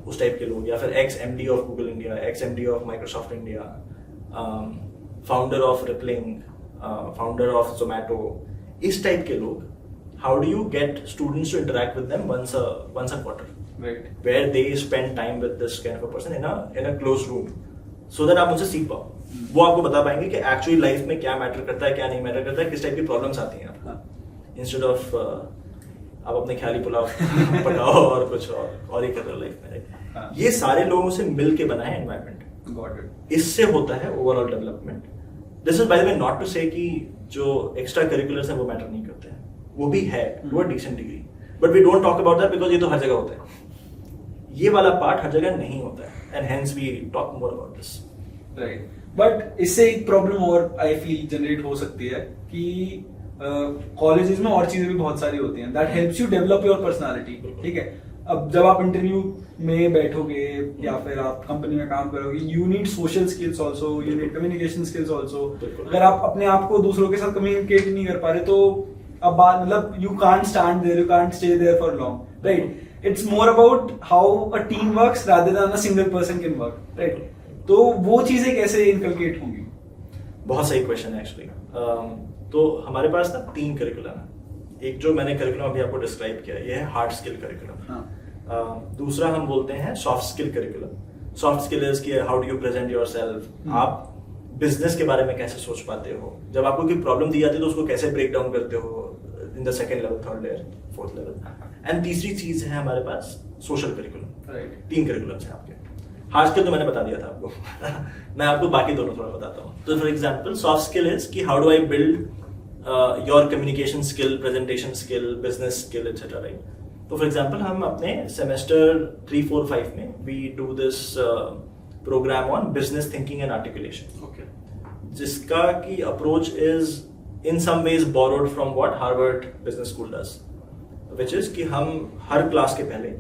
उस टाइप के लोग, या फिर ex MD of Google India, ex MD of Microsoft India, founder of Rippling, founder of Zomato, इस टाइप के लोग, how do you get students to interact with them once a quarter, Right. where they spend time with this kind of a person in a closed room, so that आप उनसे सीख पाओ. वो आपको बता पाएंगे कि एक्चुअली लाइफ में क्या मैटर करता है, क्या नहीं मैटर करता है, किस टाइप की प्रॉब्लम्स आती हैं आपको, इंस्टेड ऑफ आप अपने ख्याली पुलाव पकाओ और कुछ और ही कर रहे हो लाइफ में. हाँ. ये सारे लोगों से मिल के बना है एनवायरमेंट. Got it. इससे होता है overall development. This is by the way not to say कि जो एक्स्ट्रा करिकुलर्स हैं वो मैटर नहीं करते हैं, वो भी है to a decent degree, but we don't talk about that because ये तो हर जगह होता है. ये वाला पार्ट हर जगह नहीं होता है, and hence we talk more about this. Right. But इससे एक प्रॉब्लम और आई फील जनरेट हो सकती है कि कॉलेजेस में और चीजें भी बहुत सारी होती हैं that helps you develop your personality. ठीक है, अब जब आप इंटरव्यू में बैठोगे या फिर आप कंपनी में काम करोगे, you need social skills also, you need communication skills also. अगर आप अपने आप को दूसरों के साथ कम्युनिकेट नहीं कर पा रहे तो अब बात मतलब you can't stand there, you can't stay there for long. Right. It's more about how a team works rather than a single person can work, right? तो वो चीजें कैसे इनकलकेट होंगी? बहुत सही क्वेश्चन है एक्चुअली. तो हमारे पास ना 3 करिकुलम है. एक जो मैंने करिकुलम अभी आपको डिस्क्राइब किया, ये है हार्ड स्किल करिकुलम. दूसरा हम बोलते हैं soft skill curriculum. Soft skill is कि how do you present yourself, आप बिजनेस के बारे में कैसे सोच पाते हो, जब आपको कोई प्रॉब्लम दी जाती है तो उसको कैसे ब्रेक डाउन करते हो in the second level, third level, fourth level. And तीसरी चीज है हमारे पास सोशल करिकुलम. Right. 3 करिकुलम्स हैं आपके. हार्ड स्किल तो मैंने बता दिया था आपको. मैं आपको बाकी दोनों थोड़ा बताता हूँ. तो for example soft skill is कि how do I build your communication skill, presentation skill, business skill etcetera. Right. तो फॉर एग्जांपल हम अपने सेमेस्टर 3, 4, 5 में we do this program on business thinking and articulation, जिसका की approach is in some ways borrowed from what Harvard Business School does, which is कि हम हर क्लास के पहले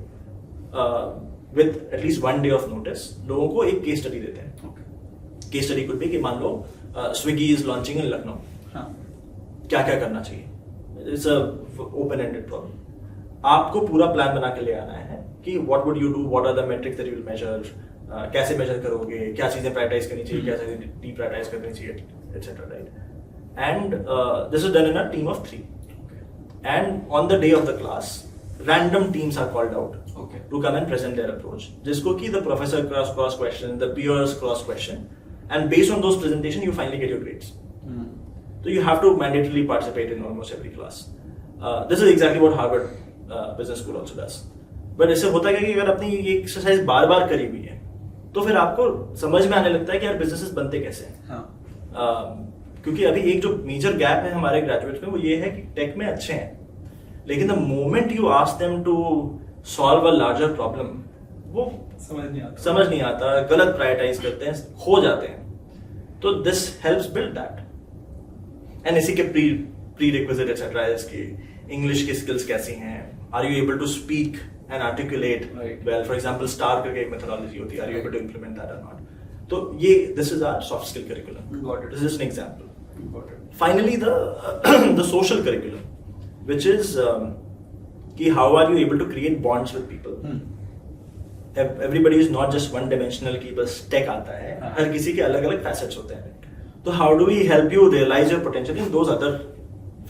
with at least 1 day of notice लोगों को एक केस स्टडी देते हैं. केस स्टडी कुड बी कि मान लो Swiggy is launching in Lucknow, क्या क्या करना चाहिए. It's a open ended problem. आपको पूरा प्लान बना के ले आना है कि what would you do, what are the metrics that you will measure, कैसे मेजर करोगे, क्या चीजें प्रायोरिटाइज करनी चाहिए, क्या चीजें डीप्रायोरिटाइज करनी चाहिए etcetera. Right. And this is done in a team of 3. And on the day of the class, random teams are called out to come and present their approach. जिसको कि the professor cross question, the peers cross question, and based on those presentation, you finally get your grades. So you have to mandatorily participate in almost every class. This is exactly what Harvard Business School also does. But इससे होता है कि अगर अपनी ये एक्सरसाइज बार-बार करी हुई है, तो फिर आपको समझ में आने लगता है कि यार बिजनेसेस बनते कैसे हैं. क्योंकि अभी एक जो मेजर गैप है हमारे ग्रेजुएट्स में वो ये है कि टेक में अच्छे हैं, लेकिन the moment you ask them to solve a larger problem, वो समझ नहीं आता, गलत प्रायोरिटाइज करते हैं, खो जाते हैं. तो this helps build that. And इसी के प्री रिक्विजिट एटसेट्रा इज कि इंग्लिश की स्किल्स कैसी हैं, are you able to speak and articulate well. For example star करके एक मेथोडोलॉजी होती है, are you able to implement that और नॉट. तो ये this is our soft skill curriculum. This is an example. Finally, the social curriculum, which is कि how are you able to create bonds with people. Everybody is not just one dimensional कि बस tech आता है, हर किसी के अलग अलग facets होते हैं. तो how do we help you realize your potential in those other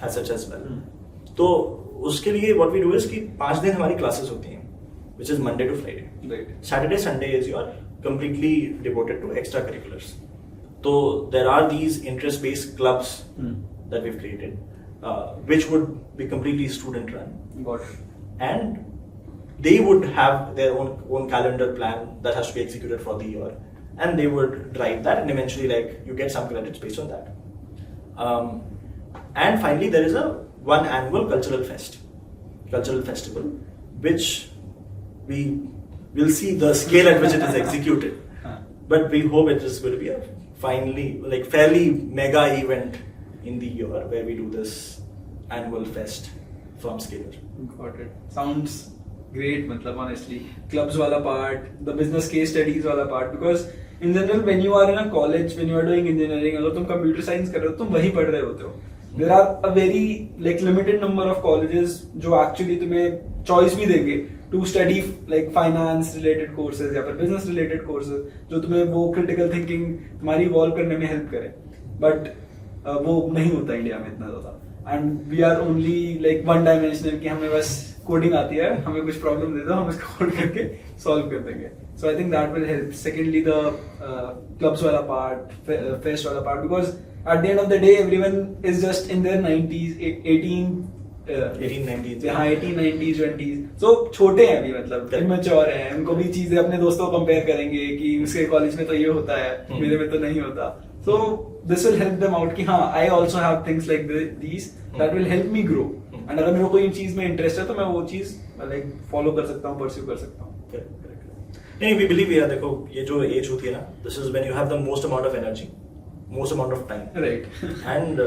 facets as well. तो उसके लिए what we do is कि 5 दिन हमारी classes होती हैं, which is Monday to Friday. Right. Saturday, Sunday is your completely devoted to extracurriculars. So there are these interest-based clubs that we've created, which would be completely student-run. Got it. And they would have their own calendar plan that has to be executed for the year, and they would drive that, and eventually, like, you get some credits based on that. And finally, there is one annual cultural festival, which we will see the scale at which it is executed. But we hope it is going to be a finally like fairly mega event in the year where we do this annual fest from Scalar. Got it. Sounds great. मतलब honestly, clubs वाला part, the business case studies वाला part, because in general when you are in a college, when you are doing engineering, अगर तुम computer science कर रहे हो तुम वही पढ़ रहे होते हो. There are a very like limited number of colleges जो actually तुम्हें choice भी देंगे to study like finance related courses या फिर business related courses जो तुम्हें वो critical thinking तुम्हारी evolve करने में help करे. But वो नहीं होता इंडिया में इतना ज़्यादा. And we are only like one dimensional कि हमें बस कोडिंग आती है, हमें कुछ प्रॉब्लम दे दो, हम इसको कोड करके सॉल्व कर देंगे. So I think that will help. Secondly the clubs वाला पार्ट, फेस्ट वाला part, because at the end of the day everyone is just in their 90s 1890s हाँ 1890s 20s. सो छोटे हैं अभी, मतलब इमेच्योर हैं, उनको भी चीजें अपने दोस्तों को कंपेयर करेंगे कि उसके कॉलेज में तो ये होता है, मेरे में तो नहीं होता. So this will help them out कि हाँ I also have things like these that will help me grow. And अगर मेरे को कोई चीज में इंटरेस्ट है तो मैं वो चीज लाइक फॉलो कर सकता हूँ, परस्यू कर सकता हूँ. नहीं, वी बिलीव यार, देखो ये जो एज होती है ना, this is when you have the most amount of energy, most amount of time, right. And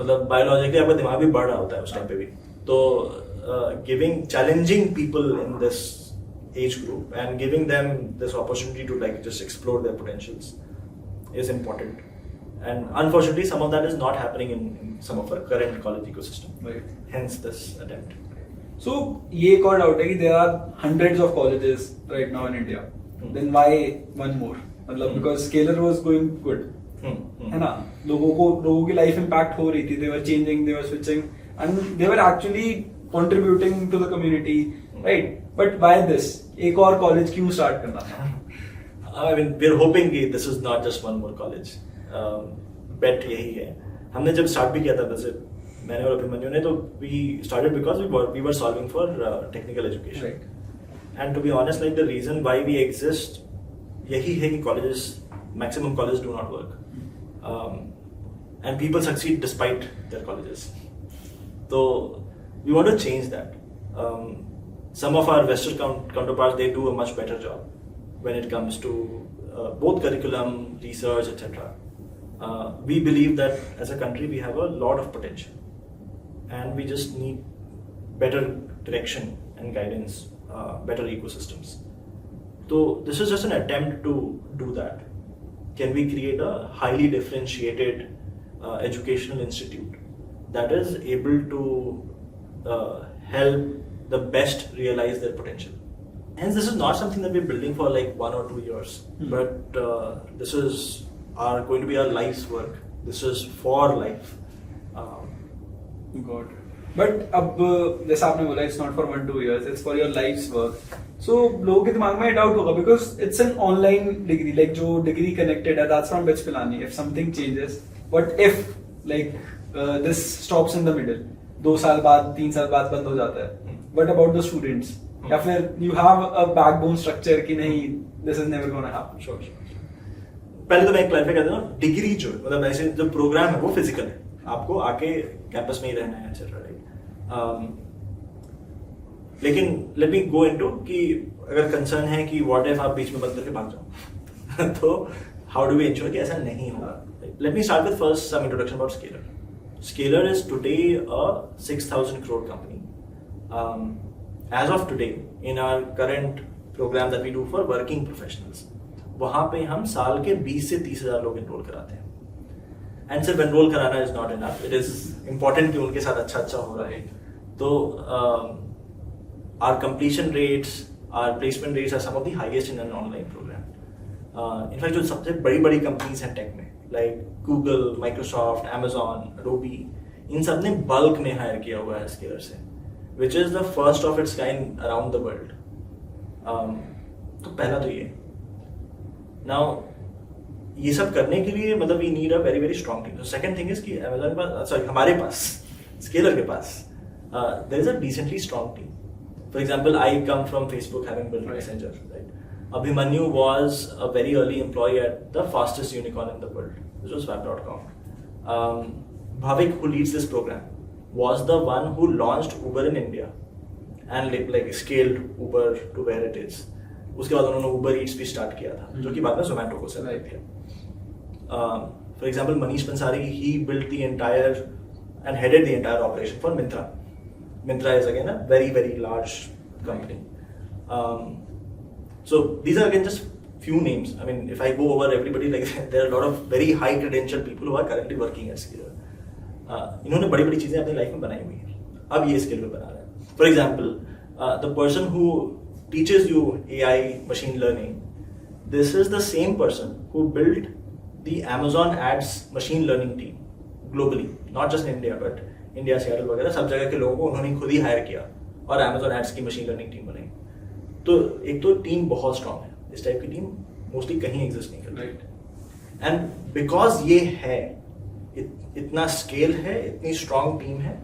मतलब बायोलॉजिकली आपका दिमाग भी बढ़ रहा होता है उस टाइम पे भी. तो giving challenging people in this age group and giving them this opportunity to like just explore their potentials is important. And unfortunately, some of that is not happening in some of our current college ecosystem. Right. Hence this attempt. So ये एक और डाउट है कि there are hundreds of colleges right now in India. Then why one more? मतलब because Scalar was going good. है ना, लोगों की लाइफ इम्पैक्ट हो रही थी, they were changing, they were switching, and they were actually contributing to the community, right? But why this? एक और कॉलेज क्यों स्टार्ट करना था? I mean, we're hoping that this is not just one more college. बेट यही है. हमने जब स्टार्ट भी किया था, वैसे मैंने और अभिमन्यु ने, तो we started because we were solving for technical education. And to be honest, like the reason why we exist यही है कि colleges, maximum college do not work and people succeed despite their colleges. तो we want to change that. Some of our western counterparts, they do a much better job when it comes to both curriculum, research, etc. We believe that as a country we have a lot of potential and we just need better direction and guidance, better ecosystems. So this is just an attempt to do that. Can we create a highly differentiated educational institute that is able to help the best realize their potential? Hence, this is not something that we're building for like 1 or 2 years, but this is going to be our life's work. This is for life. God. But अब जैसा आपने बोला, it's not for 1-2 years, it's for your life's work. So लोगों के दिमाग में डाउट होगा because it's an online degree, like जो degree connected है, that's from BITS Pilani. If something changes, what if like this stops in the middle? 2 साल बाद, 3 साल बाद बंद हो जाता है. What about the students? या फिर you have a backbone structure कि नहीं, this is never gonna happen. Sure. पहले तो मैं एक क्लैरिफाई कर दूं, डिग्री जो मतलब ऐसे जो प्रोग्राम है वो फिजिकल है, आपको आके कैंपस में ही रहना है, एटसेट्रा, राइट. लेकिन लेट मी गो इनटू कि अगर कंसर्न है कि व्हाट इफ आप बीच में बंद करके भाग जाओ तो हाउ डू वी इंश्योर कि ऐसा नहीं होगा. Let me start with first some introduction about Scaler. Scaler is today a 6,000 crore company. As of today, in our current program that we do for working professionals, वहाँ पे हम साल के 20 से 30,000 लोग एनरोल कराते हैं. एंड सिर्फ एनरोल कराना is not enough, it is important कि उनके साथ अच्छा हो रहा है. तो our completion rates, our placement rates are some of the highest in an online program. In fact जो सबसे बड़ी बड़ी कंपनीज हैं टेक में, like Google, Microsoft, Amazon, Adobe, इन सब ने बल्क में हायर किया हुआ है स्केलर से, which is the first of its kind around the world. तो पहला तो ये. Now ये सब करने के लिए मतलब we need a very very strong team. So second thing is कि Amazon के पास, sorry, हमारे पास, Scalar के पास, there is a decently strong team. For example, I come from Facebook, having built Messenger, right? Abhimanyu was a very early employee at the fastest unicorn in the world, which was Swap.com. Bhavik, who leads this program, was the one who launched Uber in India and like scaled Uber to where it is. उसके बाद उन्होंने Uber Eats भी स्टार्ट किया था, जो कि बाद में Zomato को सेल किया. For example, Manish Pansari, he built the entire and headed the entire operation for Myntra. Myntra is again a very very large company. So these are again just few names. I mean, if I go over everybody, like there are a lot of very high credential people who are currently working at Scalar. इन्होंने बड़ी बड़ी चीज़ें अपनी लाइफ में बनाई हुई हैं, अब ये स्किल पे बना रहे हैं. For example, the person who teaches you AI machine learning, this is the same person who built the Amazon ads machine learning team globally, not just in India, but India, Seattle वगैरह सब जगह के लोगों को उन्होंने खुद ही हायर किया और Amazon ads की मशीन लर्निंग टीम बनाई. तो एक तो टीम बहुत स्ट्रांग है, इस टाइप की टीम मोस्टली कहीं एग्जिस्ट नहीं करती. एंड बिकॉज ये है, इतना स्केल है, इतनी स्ट्रांग टीम है,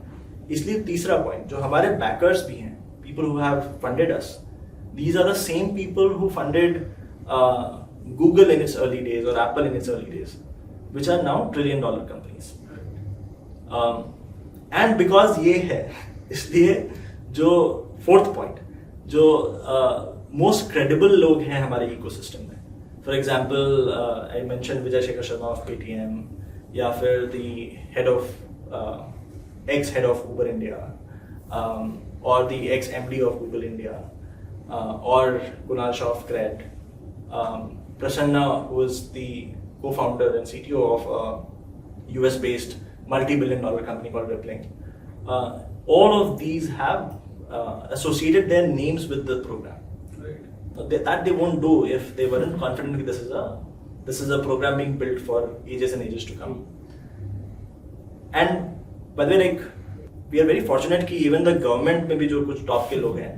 इसलिए तीसरा पॉइंट, जो हमारे बैकर्स भी हैं, people who have funded us, these are the same people who funded Google in its early days or Apple in its early days, which are now trillion-dollar companies. And because ये है, इसलिए जो fourth point, जो most credible लोग हैं हमारे ecosystem में, for example, I mentioned Vijay Shekhar Sharma of Paytm, या फिर the head of ex-head of Uber India, or the ex-MD of Google India, or Kunal Shah of Cred, Prasanna, who is the co-founder and CTO of a US-based multi-billion-dollar company called Rippling. All of these have associated their names with the program. Right. That they won't do if they weren't confident that this is a program being built for ages and ages to come. And by the way, like, we are very fortunate कि even the government में भी जो कुछ top के लोग हैं,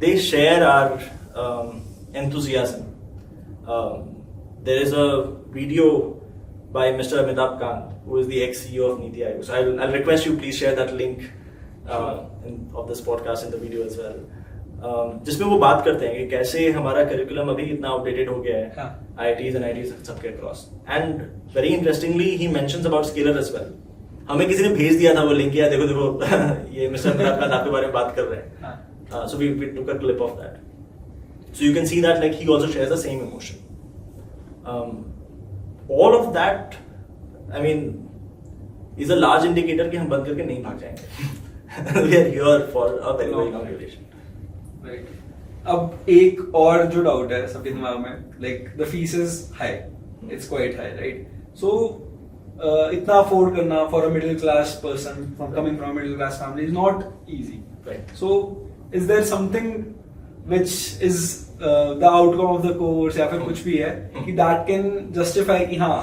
they share our enthusiasm. There is a video by Mr. Amitabh Kant, who is the ex-CEO of Niti Aayog. So I'll request you please share that link of this podcast in the video as well. जिसमें वो बात करते हैं कि कैसे हमारा करिकुलम अभी इतना आउटडेटेड हो गया है, IITs and IITs सबके across. And very interestingly, he mentions about Scalar as well. हमें किसी ने भेज दिया था वो लिंक, या देखो ये मिस्टर अमिताभ कांत आपके बारे में बात कर रहे हैं. So we took a clip of that. So you can see that like he also shares the same emotion. All of that, I mean, is a large indicator कि हम बंद करके नहीं भाग जाएंगे. We are here for a very very long duration. Right. अब एक और जो डाउट है सबके दिमाग में, like the fees is high, it's quite high, right? So इतना अफोर्ड करना for a middle class person coming from a middle class family is not easy. Right. So is there something which is the outcome of the course या फिर कुछ भी है कि that can justify कि हाँ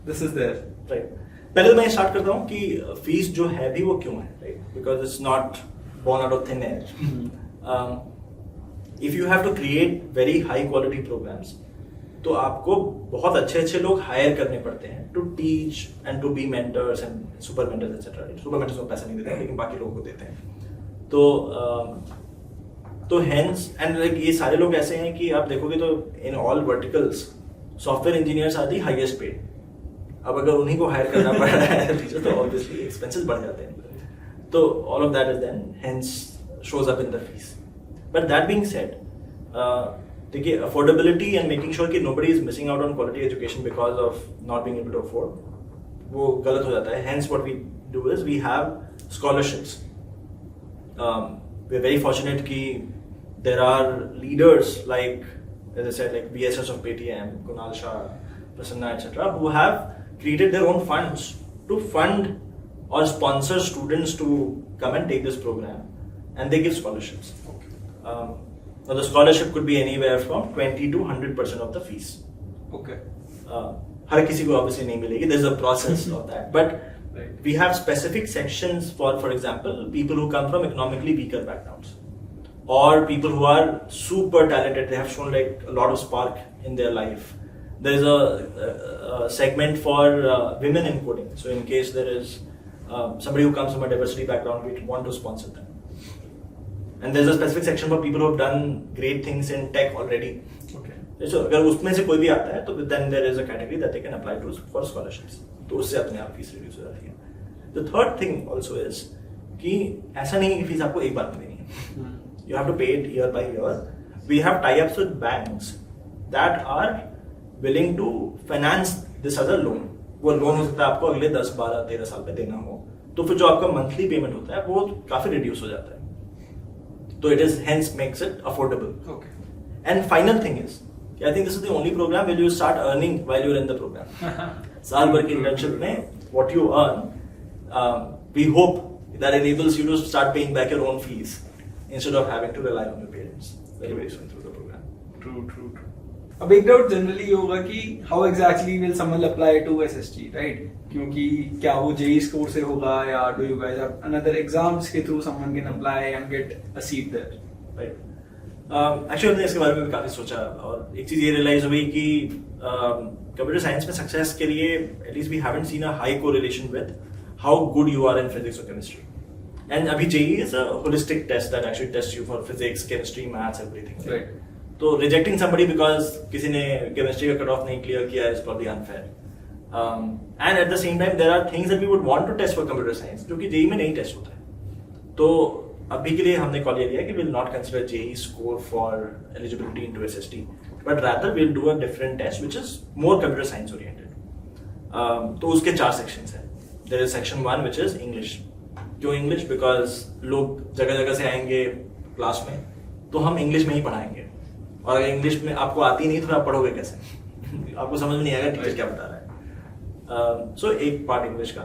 this is there. Right. पहले तो मैं स्टार्ट करता हूँ कि फीस जो है भी वो क्यों है, right? Because it's not born out of thin air. If you have to create very high quality programs, तो आपको बहुत अच्छे अच्छे लोग हायर करने पड़ते हैं to teach and to be mentors and super mentors etcetera. Super mentors को पैसा नहीं देते हैं, लेकिन बाकी लोगों को देते हैं. तो हेंस एंड लाइक ये सारे लोग ऐसे हैं कि आप देखोगे तो in all verticals software engineers are the highest paid. अब अगर उन्हीं को हायर करना पड़ रहा है तो ऑब्वियसली एक्सपेंसेस बढ़ जाते हैं. तो all of that is then hence shows up in the fees. But that being said, देखिए अफोर्डेबिलिटी एंड मेकिंग श्योर कि nobody is missing out on quality education because of not being able to afford, वो गलत हो जाता है. Hence what we do is we have scholarships. we're very fortunate कि there are leaders like, as I said, like VSS of Paytm, Kunal Shah, Prasanna, etc., who have created their own funds to fund or sponsor students to come and take this program, and they give scholarships. Now the scholarship could be anywhere from 20 to 100% of the fees. Okay. हर किसी को obviously नहीं मिलेगी. There's a process of that, but we have specific sections for example, people who come from economically weaker backgrounds, or people who are super talented. They have shown like a lot of spark in their life. There is a segment for women in coding. So in case there is somebody who comes from a diversity background, we want to sponsor them. And there's a specific section for people who have done great things in tech already. Okay. So अगर उसमें से कोई भी आता है तो then there is a category that they can apply to for scholarships. तो उससे अपने आप फीस रिड्यूस हो जाती है. The third thing also is कि ऐसा नहीं है कि फीस आपको एक बार में देनी है. You have to pay it year by year. We have tie-ups with banks that are willing to finance this as a loan. वो लोन हो सकता है आपको अगले 10, 12, 13 साल पे देना हो, तो फिर जो आपका मंथली पेमेंट होता है वो काफी रिड्यूस हो जाता है. तो it is hence makes it affordable. Okay. And final thing is, I think this is the only program where you start earning while you're in the program. साल भर की इंटर्नशिप में what you earn we hope that enables you to start paying back your own fees instead of having to rely on your parents very soon through the program. True. अब एक डाउट जनरली ये होगा कि how exactly will someone apply to SST, right? क्योंकि क्या वो JEE स्कोर से होगा या do you guys have another exams के through someone can apply and get a seat there, right? Actually हमने इसके बारे में भी काफी सोचा और एक चीज ये रियलाइज हुई कि कंप्यूटर साइंस में सक्सेस के लिए at least we haven't seen a high correlation with how good you are in physics और केमिस्ट्री. एंड अभी JEE is a holistic test that actually tests you for physics, chemistry, maths, everything. Right? तो रिजेक्टिंग somebody बिकॉज किसी ने केमिस्ट्री का कट ऑफ नहीं क्लियर किया is probably unfair. And at the same time there are things that we would want to test for computer science जो कि JEE में नहीं टेस्ट होता है. तो अभी के लिए हमने कॉल ये लिया कि will not consider JEE score for eligibility into SST, but rather will do a different test which is more computer science oriented. तो उसके 4 सेक्शंस हैं. There is section 1 which is English. क्यों इंग्लिश? बिकॉज लोग जगह जगह से आएंगे क्लास में, तो हम इंग्लिश में ही पढ़ाएंगे. और अगर इंग्लिश में आपको आती नहीं तो आप पढ़ोगे कैसे? आपको समझ में नहीं आएगा टीचर क्या बता रहा है. सो एक पार्ट इंग्लिश का.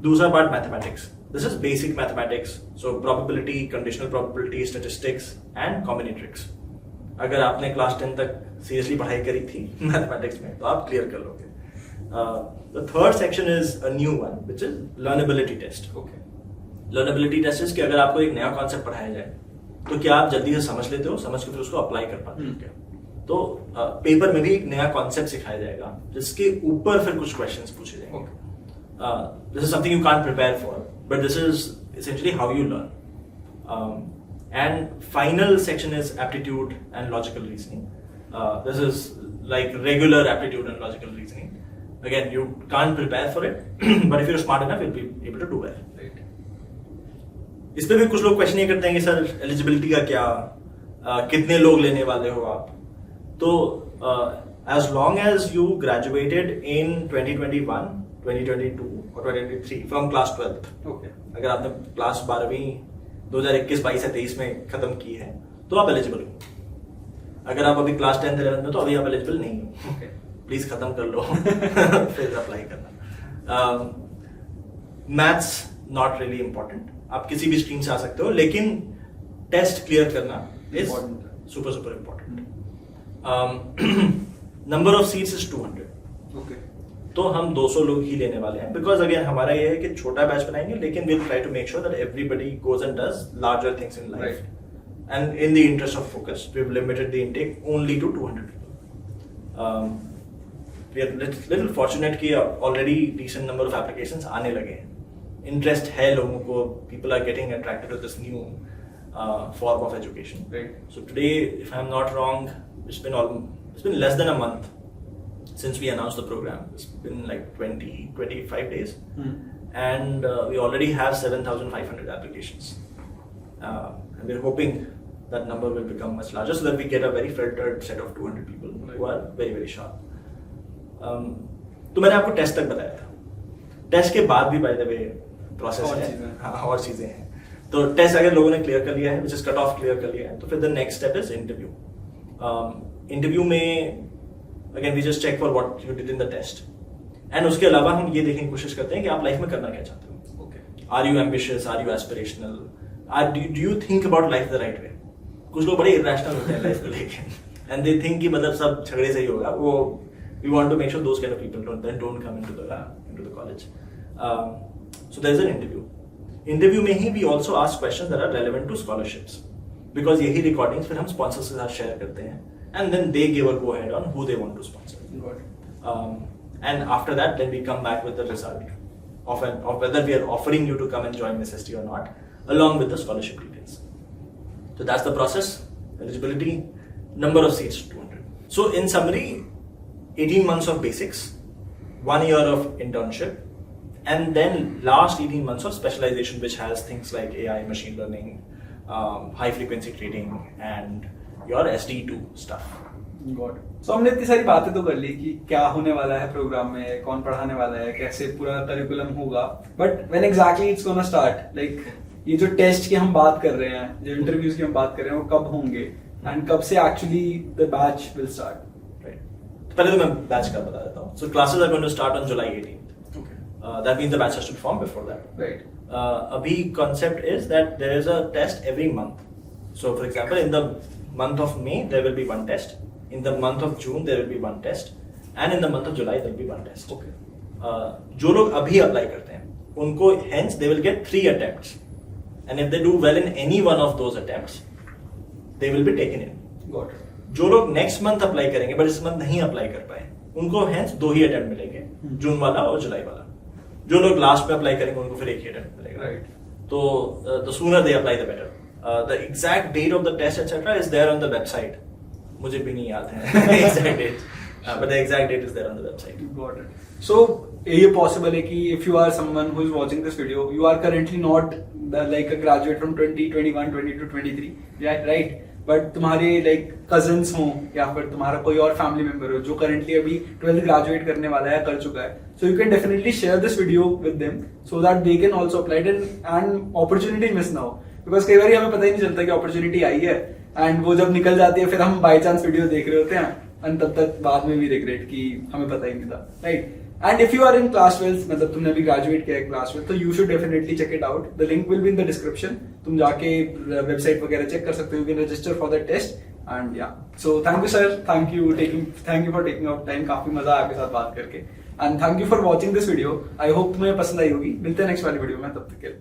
दूसरा part mathematics. This is basic mathematics. So probability, conditional probability, statistics and combinatorics. अगर आपने क्लास 10 तक सीरियसली पढ़ाई करी थी मैथमेटिक्स में तो आप क्लियर कर लोगे. The third section is a new one which is learnability test. Okay. Learnability test is कि अगर आपको एक नया कॉन्सेप्ट पढ़ाया जाए तो क्या आप जल्दी से समझ लेते हो, समझ के फिर उसको अप्लाई कर पाते हो क्या? तो पेपर में भी एक नया कॉन्सेप्ट सिखाया जाएगा जिसके ऊपर फिर कुछ क्वेश्चंस पूछे जाएंगे. This is something you can't prepare for, but this is essentially how you learn. And final section is aptitude and logical reasoning. This is like regular aptitude and logical reasoning. Again, you can't prepare for it, but if you're smart enough, you'll be able to do well. Right. इस पे भी कुछ लोग क्वेश्चन ये करते हैं कि सर एलिजिबिलिटी का क्या, कितने लोग लेने वाले हो आप? तो as long as you graduated in 2021, 2022 और 2023 from class 12th, Okay. अगर आपने क्लास 12वीं 2021, 22 या 23 में खत्म की है तो आप एलिजिबल हो. अगर आप अभी क्लास 10th 11th में तो अभी आप एलिजिबल नहीं हो. Okay. प्लीज खत्म कर लो फिर अप्लाई करना. Maths not really important. आप किसी भी स्ट्रीम से आ सकते हो, लेकिन टेस्ट क्लियर करना is super important. Number of seats is 200. Okay. तो हम 200 लोग ही लेने वाले हैं बिकॉज अगेन हमारा ये है कि छोटा बैच बनाएंगे, लेकिन will try to make sure that everybody goes and does larger things in life. And in the interest of focus we have limited the intake only to 200 people. We are little fortunate कि already decent number of applications आने लगे हैं. Interest है लोगों को. People are getting attracted to this new form of education. Right. So today, if I'm not wrong, it's been less than a month since we announced the program. It's been like 25 days, and we already have 7,500 applications. And we're hoping that number will become much larger so that we get a very filtered set of 200 people who are very sharp. तो मैंने आपको टेस्ट तक बताया था. टेस्ट के बाद भी बाय द वे प्रोसेस है. हाँ, और चीजें हैं. तो टेस्ट अगर लोगों ने क्लियर कर लिया है, which is cut off clear कर लिया है, तो फिर the next step is interview. Interview में again we just check for what you did in the test. And उसके अलावा हम ये देखने की कोशिश करते हैं कि आप लाइफ में करना क्या चाहते हो. Are you ambitious, are you aspirational, do you think about life the right way? कुछ लोग बड़े इरेशनल होते हैं लाइफ को लेके एंड दे थिंक कि मतलब सब झगड़े से ही होगा. वो we want to make sure those kind of people don't come into the college. So there is an interview. Interview में ही we also ask questions that are relevant to scholarships, because यही recordings फिर हम sponsors के साथ share करते हैं, and then they give a go ahead on who they want to sponsor. Got it. And after that, then we come back with the result of whether we are offering you to come and join SST or not, along with the scholarship details. So that's the process. Eligibility, number of seats 200. So in summary, 18 months of basics, 1 year of internship, and then last 18 months of specialization, which has things like AI, machine learning, high frequency trading, and your SD2 stuff. Got it. So हमने इतनी सारी बातें तो कर ली कि क्या होने वाला है प्रोग्राम में, कौन पढ़ाने वाला है, कैसे पूरा करिकुलम होगा, but when exactly it's gonna start, like ये जो टेस्ट की हम बात कर रहे हैं, जो इंटरव्यूज की हम बात कर रहे हैं, वो कब होंगे एंड कब से actually the batch will start? पहले तो मैं बैच का बता देता हूँ. So classes are going to start on July 18th. That means the batch has to be formed before that. Right. Abhi concept is that there is a test every month. So for example, in the month of May there will be one test. In the month of June there will be one test, and in the month of July there will be one test. Okay. जो लोग अभी अप्लाई करते हैं उनको hence they will get 3 attempts, and if they do well in any one of those attempts they will be taken in. Got it. जो लोग नेक्स्ट मंथ अप्लाई करेंगे बट इस मंथ नहीं अप्लाई कर पाए उनको हेंस 2 ही अटेम्प्ट मिलेंगे, जून वाला और जुलाई वाला. जो लोग लास्ट में अप्लाई करेंगे उनको फिर 1 ही अटेम्प्ट मिलेगा. Right. तो the sooner they apply the better. The exact date of the test etcetera is there on the website. मुझे भी नहीं याद है exact date, but the exact date is there on the website. Got it. So ये possible है कि if you are someone who is watching this video, you are currently not like a graduate from 2021, 22, 23, yeah, right? But तुम्हारे लाइक कजन्स हो या फिर तुम्हारा कोई और फैमिली मेंबर हो जो करंटली अभी 12th ग्रेजुएट करने वाला है, कर चुका है, so you can definitely share this video with them so that they can also apply it and opportunity miss ना हो. बिकॉज कई बार हमें पता ही नहीं चलता कि अपॉर्चुनिटी आई है एंड वो जब निकल जाती है फिर हम बाई चांस वीडियो देख रहे होते हैं एंड तब तक बाद में भी रिग्रेट कि हमें पता ही नहीं था, right. And if you are in class 12 मतलब तुमने अभी ग्रेजुएट किया है क्लास 12, तो you should definitely check it out. The link will be in the description. तुम जाके वेबसाइट वगैरह चेक कर सकते हो. You can register for the test and या so thank you sir, thank you for taking out time. काफी मजा आया आपके साथ बात करके and thank you for watching this video. I hope तुम्हें पसंद आई होगी. मिलते हैं नेक्स्ट वाली वीडियो में, तब तक के लिए.